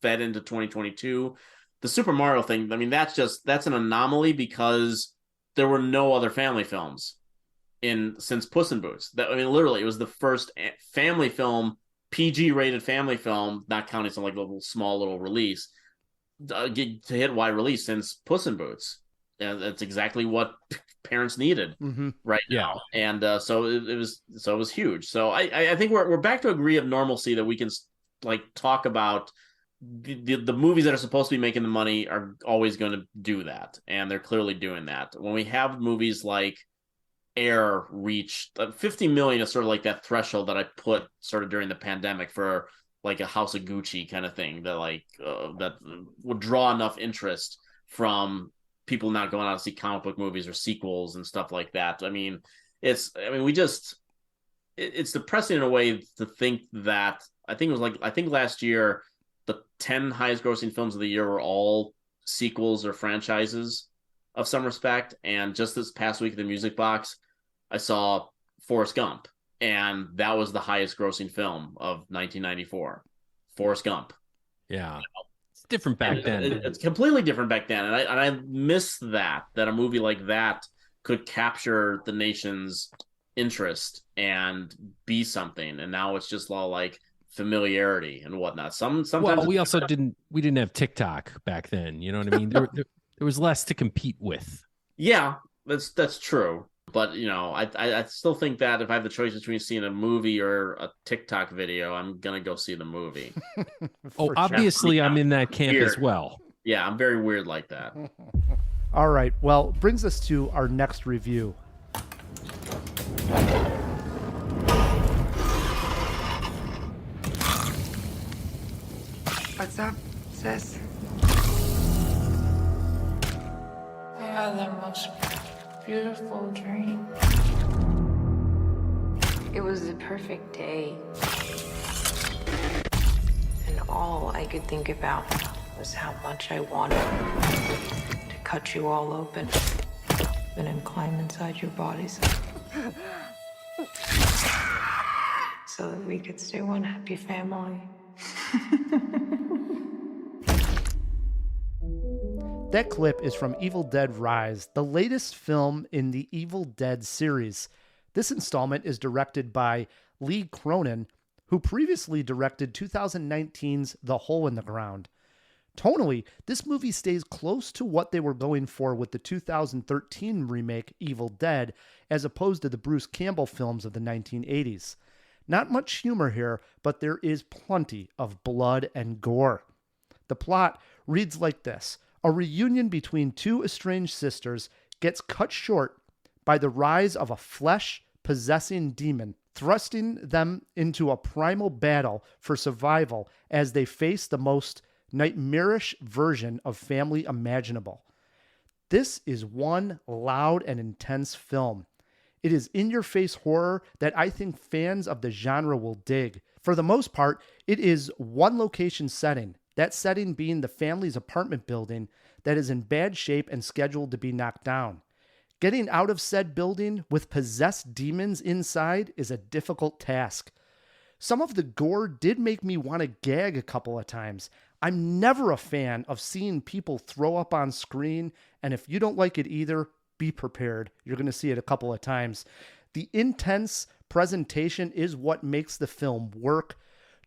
C: fed into 2022. The Super Mario thing, I mean, that's an anomaly because there were no other family films since Puss in Boots. Literally, it was the first family film, PG-rated family film, not counting some like small little release, to hit wide release since Puss in Boots. And that's exactly what parents needed right now. And so it was huge. So I think we're back to a degree of normalcy that we can like talk about. The movies that are supposed to be making the money are always going to do that, and they're clearly doing that. When we have movies like Air reach 50 million is sort of like that threshold that I put sort of during the pandemic for like a House of Gucci kind of thing that that would draw enough interest from people not going out to see comic book movies or sequels and stuff like that. It's depressing in a way to think that I think last year the 10 highest grossing films of the year were all sequels or franchises of some respect. And just this past week at the Music Box, I saw Forrest Gump, and that was the highest grossing film of 1994. Forrest Gump.
A: Yeah. It's different back then.
C: It's completely different back then. And I miss that a movie like that could capture the nation's interest and be something, and now it's just all like familiarity and whatnot. Sometimes
A: we also didn't have TikTok back then. You know what I mean? There was less to compete with.
C: Yeah, that's true. But I still think that if I have the choice between seeing a movie or a TikTok video, I'm gonna go see the movie.
A: Obviously, I'm in that camp as well.
C: Yeah, I'm very weird like that.
B: All right. Well, brings us to our next review.
J: What's up, sis?
D: I had the most beautiful dream. It was the perfect day. And all I could think about was how much I wanted to cut you all open and then climb inside your bodies. So that we could stay one happy family.
B: That clip is from Evil Dead Rise, the latest film in the Evil Dead series. This installment is directed by Lee Cronin, who previously directed 2019's The Hole in the Ground. Tonally, this movie stays close to what they were going for with the 2013 remake Evil Dead, as opposed to the Bruce Campbell films of the 1980s. Not much humor here, but there is plenty of blood and gore. The plot reads like this. A reunion between two estranged sisters gets cut short by the rise of a flesh-possessing demon, thrusting them into a primal battle for survival as they face the most nightmarish version of family imaginable. This is one loud and intense film. It is in-your-face horror that I think fans of the genre will dig. For the most part, it is one location setting, that setting being the family's apartment building that is in bad shape and scheduled to be knocked down. Getting out of said building with possessed demons inside is a difficult task. Some of the gore did make me want to gag a couple of times. I'm never a fan of seeing people throw up on screen, and if you don't like it either, be prepared. You're going to see it a couple of times. The intense presentation is what makes the film work.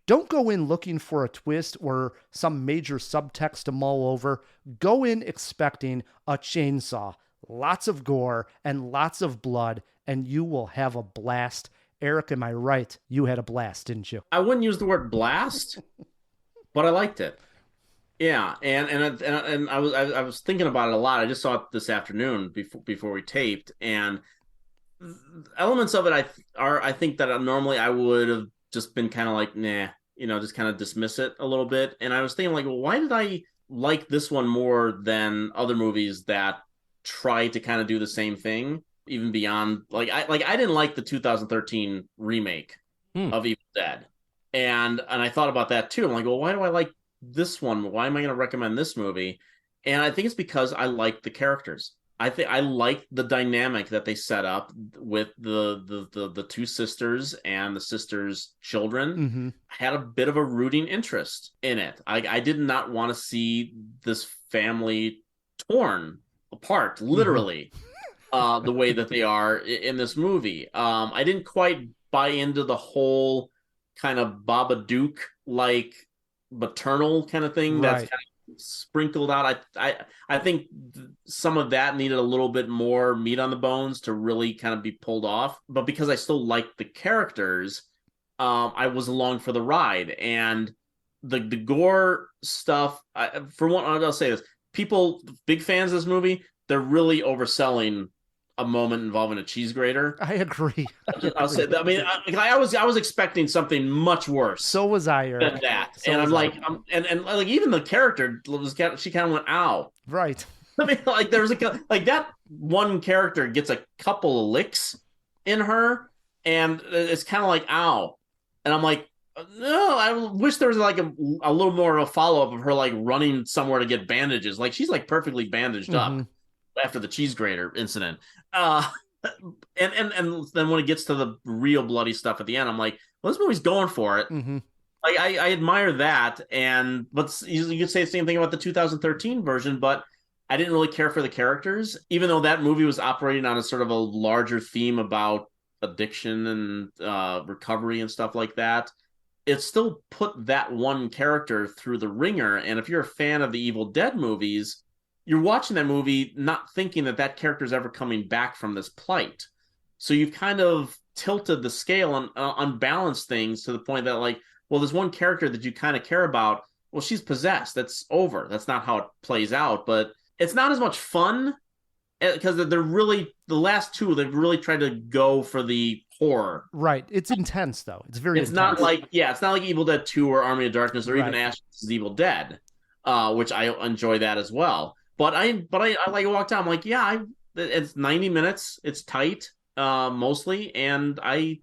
B: Don't go in looking for a twist or some major subtext to mull over. Go in expecting a chainsaw, lots of gore, and lots of blood, and you will have a blast. Eric, am I right? You had a blast, didn't you?
C: I wouldn't use the word blast, but I liked it. Yeah, and I was thinking about it a lot. I just saw it this afternoon before we taped, and elements of it I think that normally I would have just been kind of like, nah, just kind of dismiss it a little bit. And I was thinking like, well, why did I like this one more than other movies that try to kind of do the same thing, even beyond I didn't like the 2013 remake of Evil Dead. And I thought about that too. I'm like, well, why do I like this one? Why am I going to recommend this movie? And I think it's because I like the characters. I think I like the dynamic that they set up with the two sisters and the sisters' children.
B: Mm-hmm.
C: I had a bit of a rooting interest in it. I did not want to see this family torn apart, literally, the way that they are in this movie. I didn't quite buy into the whole kind of Babadook-like maternal kind of thing that's kind of sprinkled out. I think some of that needed a little bit more meat on the bones to really kind of be pulled off. But because I still liked the characters, I was along for the ride. And the gore stuff, for one, I'll say this: people, big fans of this movie, they're really overselling a moment involving a cheese grater.
B: I agree.
C: I'll say that. I mean, I was expecting something much worse.
B: So was I, Eric.
C: Than that.
B: So
C: and I'm
B: was
C: like, and like even the character she kind of went, ow.
B: Right.
C: I mean, like there's like that one character gets a couple of licks in her, and it's kind of like, ow. And I'm like, no, I wish there was like a little more of a follow up of her like running somewhere to get bandages. Like she's like perfectly bandaged up after the cheese grater incident. And then when it gets to the real bloody stuff at the end, I'm like, well, this movie's going for it. Like I admire that, but you could say the same thing about the 2013 version, but I didn't really care for the characters, even though that movie was operating on a sort of a larger theme about addiction and recovery and stuff like that. It still put that one character through the ringer. And if you're a fan of the Evil Dead movies, you're watching that movie not thinking that that character is ever coming back from this plight. So you've kind of tilted the scale and unbalanced things to the point that, like, well, there's one character that you kind of care about. Well, she's possessed. That's over. That's not how it plays out. But it's not as much fun because they're really, the last two, they've really tried to go for the horror.
B: Right. It's intense, though. It's very
C: It's
B: intense.
C: not like, it's not like Evil Dead 2 or Army of Darkness or even Ash vs. Evil Dead, which I enjoy that as well. But I like walk down. I'm like, it's 90 minutes. It's tight, mostly, and I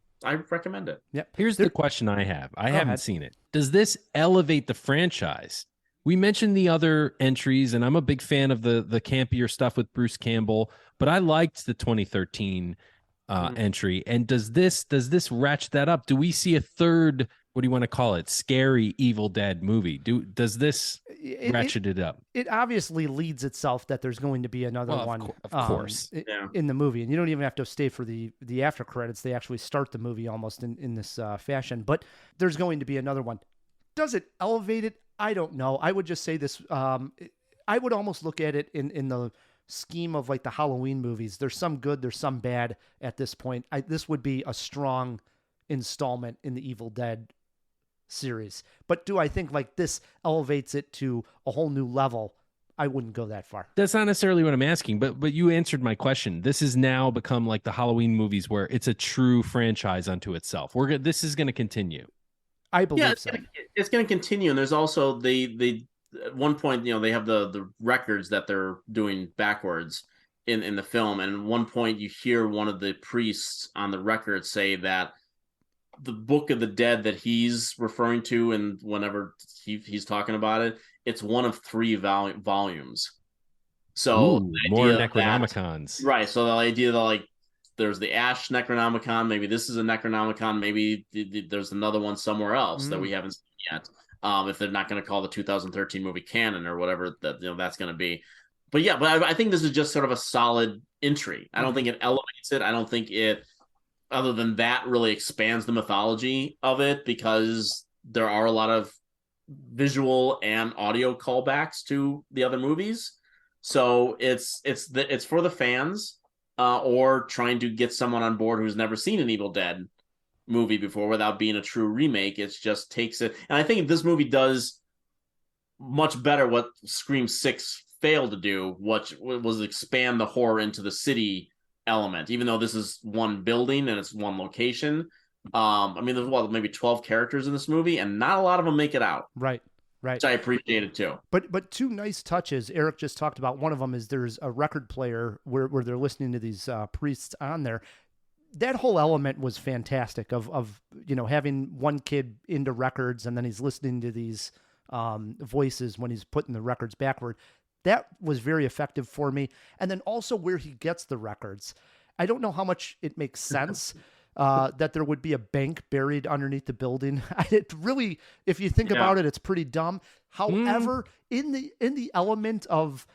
C: recommend it.
B: Yep.
A: Here's the question I have. I haven't seen it. Does this elevate the franchise? We mentioned the other entries, and I'm a big fan of the campier stuff with Bruce Campbell, but I liked the 2013 entry. And does this ratchet that up? Do we see a third, what do you want to call it, scary Evil Dead movie? Does this ratchet it up?
B: It obviously leads itself that there's going to be another one,
A: of course,
B: in the movie, and you don't even have to stay for the after credits. They actually start the movie almost in this fashion, but there's going to be another one. Does it elevate it? I don't know. I would just say this. I would almost look at it in the scheme of like the Halloween movies. There's some good, there's some bad at this point. This would be a strong installment in the Evil Dead series. But do I think like this elevates it to a whole new level? I wouldn't go that far.
A: That's not necessarily what I'm asking, but you answered my question. This has now become like the Halloween movies where it's a true franchise unto itself. This is going to continue.
B: I believe so.
C: It's going to continue, and there's also the at one point, they have the records that they're doing backwards in the film, and at one point you hear one of the priests on the record say that the Book of the Dead that he's referring to, and whenever he's talking about it, it's one of 3 volumes. So
A: more Necronomicons,
C: right? So the idea that like there's the Ash Necronomicon, maybe this is a Necronomicon, maybe there's another one somewhere else that we haven't seen yet. If they're not going to call the 2013 movie canon or whatever that's going to be. But I think this is just sort of a solid entry. I don't think it elevates it. I don't think it, other than that, really expands the mythology of it, because there are a lot of visual and audio callbacks to the other movies. So it's for the fans, or trying to get someone on board who's never seen an Evil Dead movie before without being a true remake. It just takes it, and I think this movie does much better what Scream 6 failed to do, which was expand the horror into the city element, even though this is one building and it's one location. There's maybe 12 characters in this movie, and not a lot of them make it out.
B: Right.
C: Which I appreciated too.
B: But 2 nice touches Eric just talked about. One of them is there's a record player where they're listening to these priests on there. That whole element was fantastic of having one kid into records, and then he's listening to these voices when he's putting the records backward. That was very effective for me. And then also where he gets the records. I don't know how much it makes sense that there would be a bank buried underneath the building. It really, if you think about it, it's pretty dumb. However, in the element of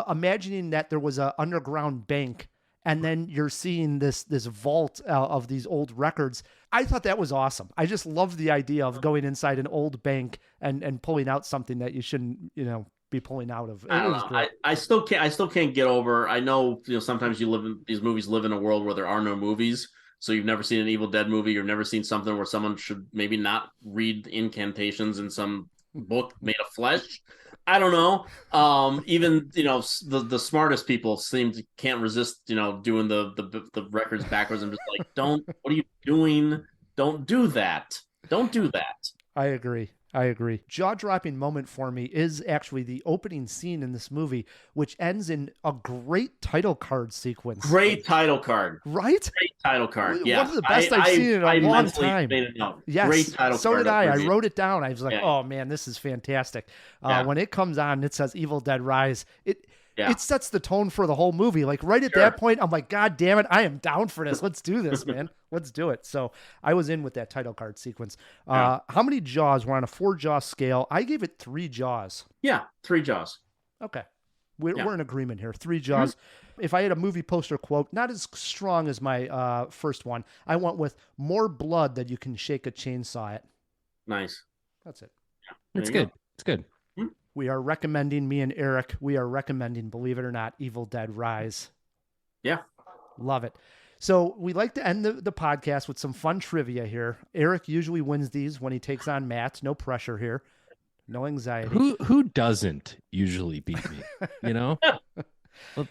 B: imagining that there was an underground bank, and then you're seeing this vault of these old records, I thought that was awesome. I just loved the idea of going inside an old bank and pulling out something that you shouldn't, be pulling out of.
C: I still can't get over. I know, sometimes these movies live in a world where there are no movies. So you've never seen an Evil Dead movie. You've never seen something where someone should maybe not read incantations in some book made of flesh. I don't know. Even the smartest people can't resist doing the records backwards. I'm just like, what are you doing? Don't do that. Don't do that.
B: I agree. Jaw-dropping moment for me is actually the opening scene in this movie, which ends in a great title card sequence.
C: Great title card.
B: Right?
C: Great title card. Yeah.
B: One of the best I've seen in a long time.
C: Yes. Great title card.
B: So did I. I wrote it down. I was like, oh man, this is fantastic. When it comes on, it says Evil Dead Rise. It sets the tone for the whole movie. Like right at that point, I'm like, God damn it, I am down for this. Let's do this, man. Let's do it. So I was in with that title card sequence. How many jaws? We're on a 4-jaw scale. I gave it 3 jaws.
C: Yeah, 3 jaws.
B: Okay. We're in agreement here. 3 Jaws. If I had a movie poster quote, not as strong as my first one, I went with more blood than you can shake a chainsaw at.
C: Nice.
B: That's it.
A: It's good. It's good.
B: We are recommending, me and Eric, believe it or not, Evil Dead Rise.
C: Yeah.
B: Love it. So we like to end the podcast with some fun trivia here. Eric usually wins these when he takes on Matt. No pressure here. No anxiety.
A: Who doesn't usually beat me? You know?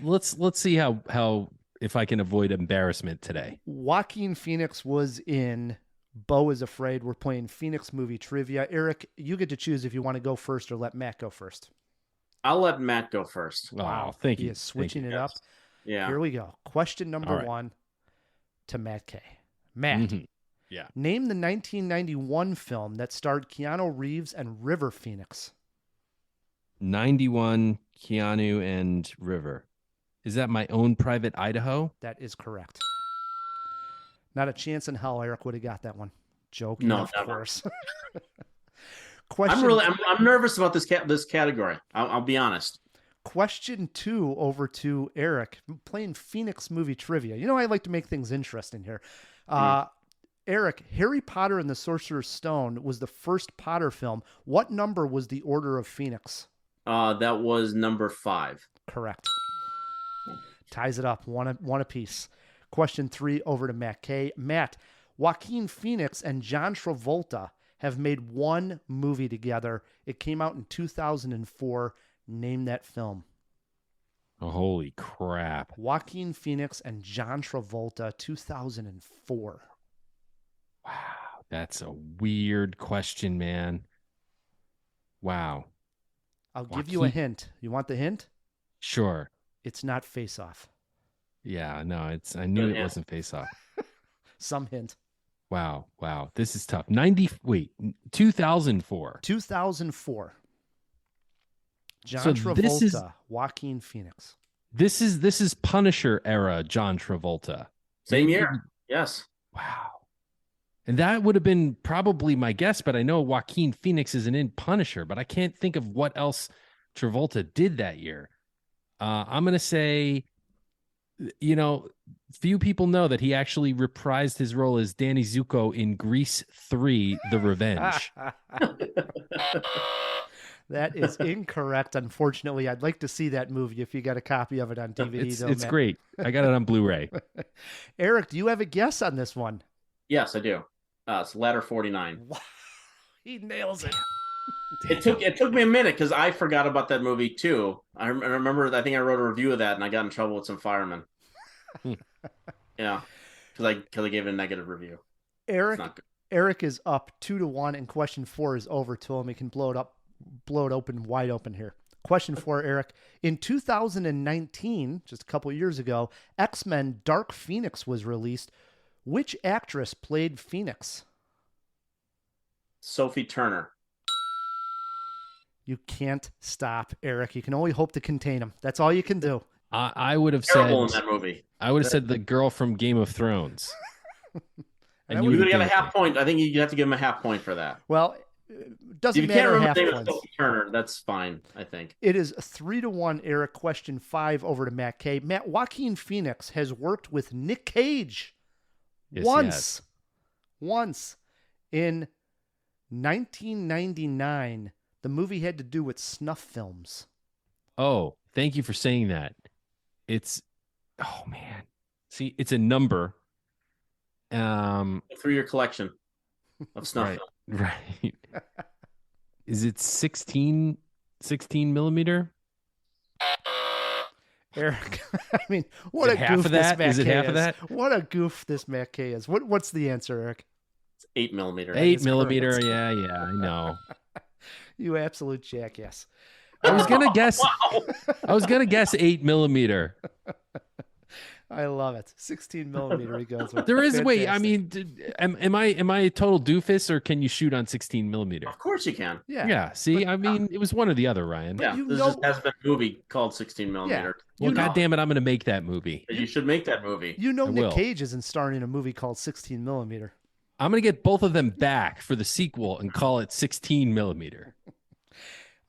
A: Let's see how if I can avoid embarrassment today.
B: Joaquin Phoenix was in Beau Is Afraid. We're playing Phoenix movie trivia. Eric, you get to choose if you want to go first or let Matt go first.
C: I'll let Matt go first.
A: Wow, thank you.
B: He is switching it up.
C: Yeah.
B: Here we go. Question number 1 to Matt K. Matt,
A: yeah.
B: Name the 1991 film that starred Keanu Reeves and River Phoenix.
A: 91, Keanu and River. Is that My Own Private Idaho?
B: That is correct. Not a chance in hell Eric would have got that one. Joking,
C: No,
B: of
C: never.
B: course. Question,
C: I'm nervous about this category. I'll be honest.
B: Question 2 over to Eric. I'm playing Phoenix movie trivia. You know, I like to make things interesting here. Eric, Harry Potter and the Sorcerer's Stone was the first Potter film. What number was the Order of Phoenix?
C: That was number 5.
B: Correct. Ties it up, one apiece. Question 3 over to Matt K. Matt, Joaquin Phoenix and John Travolta have made one movie together. It came out in 2004. Name that film.
A: Oh, holy crap.
B: Joaquin Phoenix and John Travolta, 2004.
A: Wow, that's a weird question, man. Wow.
B: I'll give you a hint. You want the hint?
A: Sure.
B: It's not Face Off.
A: Yeah, no, I knew it wasn't Face Off.
B: Some hint.
A: Wow. This is tough. 2004.
B: 2004. John
A: So
B: Travolta,
A: this is-
B: Joaquin Phoenix.
A: This is Punisher era John Travolta.
C: Same
A: Maybe-
C: year. Yes.
A: Wow. And that would have been probably my guess, but I know Joaquin Phoenix isn't in Punisher, but I can't think of what else Travolta did that year. I'm going to say, you know, few people know that he actually reprised his role as Danny Zuko in Grease 3, The Revenge.
B: That is incorrect. Unfortunately, I'd like to see that movie if you got a copy of it on DVD.
A: It's great. I got it on Blu-ray.
B: Eric, do you have a guess on this one?
C: Yes, I do. It's Ladder 49.
B: Wow. He nails it.
C: It took me a minute because I forgot about that movie too. I remember. I think I wrote a review of that, and I got in trouble with some firemen. Yeah, because I gave it a negative review.
B: Eric is up 2-1, and question 4 is over to him. He can blow it open, wide open here. Question 4, Eric. In 2019, just a couple years ago, X-Men Dark Phoenix was released. Which actress played Phoenix?
C: Sophie Turner.
B: You can't stop, Eric. You can only hope to contain him. That's all you can do.
A: I would have
C: Terrible
A: said
C: in that movie.
A: I would have said the girl from Game of Thrones.
B: And
C: You would get a half point. I think you have to give him a half point for that.
B: Well, doesn't
C: If you can't
B: matter
C: remember
B: half
C: the name of
B: points.
C: Sophie Turner, that's fine, I think.
B: It is 3-1, Eric. Question 5 over to Matt K. Matt, Joaquin Phoenix has worked with Nick Cage once in 1999. The movie had to do with snuff films.
A: Oh, thank you for saying that. Oh man. See, it's a number.
C: Through your collection of snuff film.
A: Right. Is it 16 millimeter?
B: Eric, I mean, what
A: Is
B: a
A: it half
B: goof
A: of
B: this
A: that?
B: Matt
A: Is it
B: K
A: half of that?
B: What a goof this Matt K is. What's the answer, Eric?
C: It's 8 millimeter.
A: 8 millimeter. Yeah, I know.
B: You absolute jackass.
A: I was gonna guess.
C: Wow.
A: I was gonna guess 8 millimeter.
B: I love it. 16 millimeter he goes with.
A: There is wait. I
B: Fantastic.
A: mean, am I a total doofus, or can you shoot on 16 millimeter?
C: Of course you can.
B: Yeah.
A: See, I mean, it was one or the other, Ryan.
C: Yeah,
B: you
C: this
B: know-
C: just has been a movie called 16 millimeter.
A: Well,
B: You know-
A: God damn it, I'm gonna make that movie.
C: You should make that movie.
B: You know
A: I
B: Nick
A: will.
B: Cage isn't starring in a movie called 16 millimeter.
A: I'm gonna get both of them back for the sequel and call it 16 millimeter.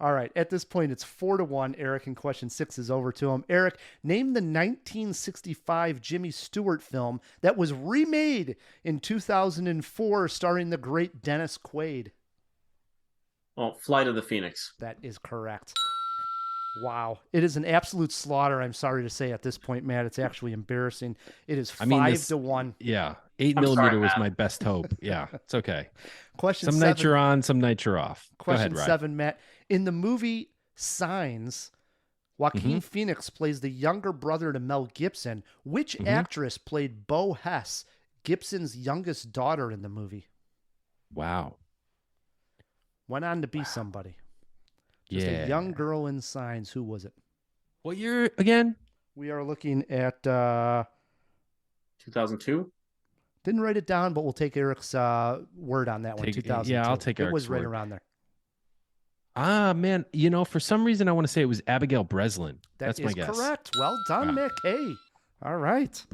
B: All right. At this point, it's 4-1. Eric, and question 6 is over to him. Eric, name the 1965 Jimmy Stewart film that was remade in 2004 starring the great Dennis Quaid.
C: Oh, Flight of the Phoenix.
B: That is correct. Wow. It is an absolute slaughter, I'm sorry to say at this point, Matt. It's actually embarrassing. It is 5-1.
A: Yeah. 8mm
C: sorry,
A: was
C: Matt.
A: my best hope. Yeah, it's okay.
B: Question
A: Some
B: 7.
A: nights you're on, some nights you're off. Go
B: Question
A: ahead, Ryan.
B: 7, Matt. In the movie Signs, Joaquin Phoenix plays the younger brother to Mel Gibson. Which actress played Beau Hess, Gibson's youngest daughter in the movie?
A: Wow.
B: Went on to be somebody. Just a young girl in Signs. Who was it?
A: What year again?
B: We are looking at...
C: 2002?
B: Didn't write it down, but we'll take Eric's word on that one. 2002.
A: Yeah, I'll take Eric's
B: It was right
A: word.
B: around there.
A: Ah, man. For some reason, I want to say it was Abigail Breslin. That's my guess.
B: Correct. Well done,
A: Wow.
B: McKay. All right.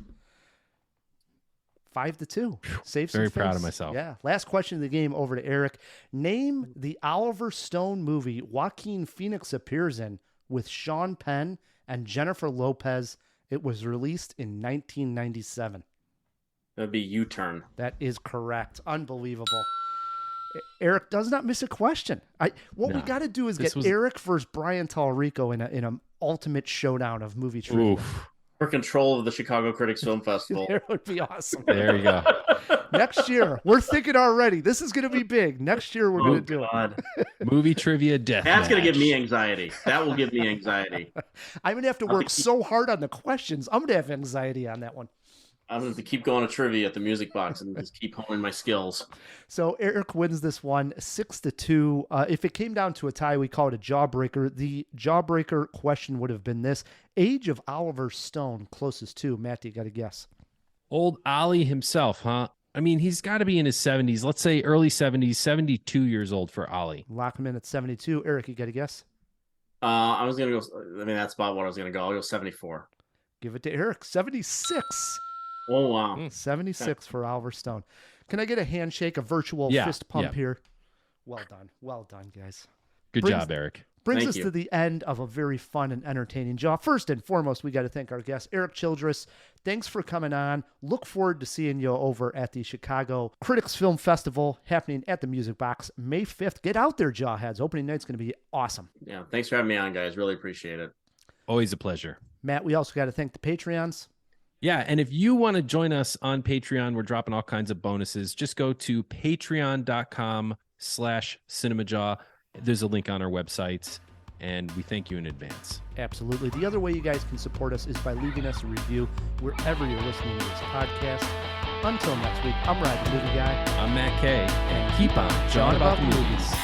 B: 5-2. Save some
A: Very proud of
B: face.
A: myself.
B: Yeah. Last question of the game over to Eric. Name the Oliver Stone movie Joaquin Phoenix appears in with Sean Penn and Jennifer Lopez. It was released in 1997.
C: That'd be U-Turn.
B: That is correct. Unbelievable. Eric does not miss a question. We got to do is get Eric versus Brian Tallarico in an ultimate showdown of movie trivia.
A: Oof.
C: For control of the Chicago Critics Film Festival.
B: That would be awesome.
A: There you go.
B: Next year, we're thinking already. This is going to be big. Next year, we're going to do it.
A: Movie trivia death.
C: That's going to give me anxiety. That will give me anxiety.
B: I'm going to have to work so hard on the questions. I'm going to have anxiety on that one.
C: I'm going to keep going to trivia at the Music Box and just keep honing my skills.
B: So Eric wins this one 6-2. If it came down to a tie, we call it a jawbreaker. The jawbreaker question would have been this: age of Oliver Stone closest to. Matt, you got to guess.
A: Old Ollie himself, huh? I mean, he's got to be in his 70s. Let's say early 70s, 72 years old for Ollie.
B: Lock him in at 72. Eric, you got to guess?
C: I was going to go, that's about what I was going to go. I'll go 74.
B: Give it to Eric. 76.
C: Oh, wow.
B: 76 for Oliver Stone. Can I get a handshake, a virtual fist pump here? Well done. Well done, guys.
A: Good job, Eric.
B: Brings
C: Thank
B: us
C: you.
B: to the end of a very fun and entertaining Jaw. First and foremost, we got to thank our guest, Erik Childress. Thanks for coming on. Look forward to seeing you over at the Chicago Critics Film Festival happening at the Music Box May 5th. Get out there, Jawheads. Opening night's going to be awesome.
C: Yeah, thanks for having me on, guys. Really appreciate it.
A: Always a pleasure.
B: Matt, we also got to thank the Patreons.
A: Yeah, and if you want to join us on Patreon, we're dropping all kinds of bonuses. Just go to patreon.com/CinemaJaw. There's a link on our website, and we thank you in advance.
B: Absolutely. The other way you guys can support us is by leaving us a review wherever you're listening to this podcast. Until next week, I'm Ryan, the Movie Guy.
A: I'm Matt Kay, and keep on jawing about the movies.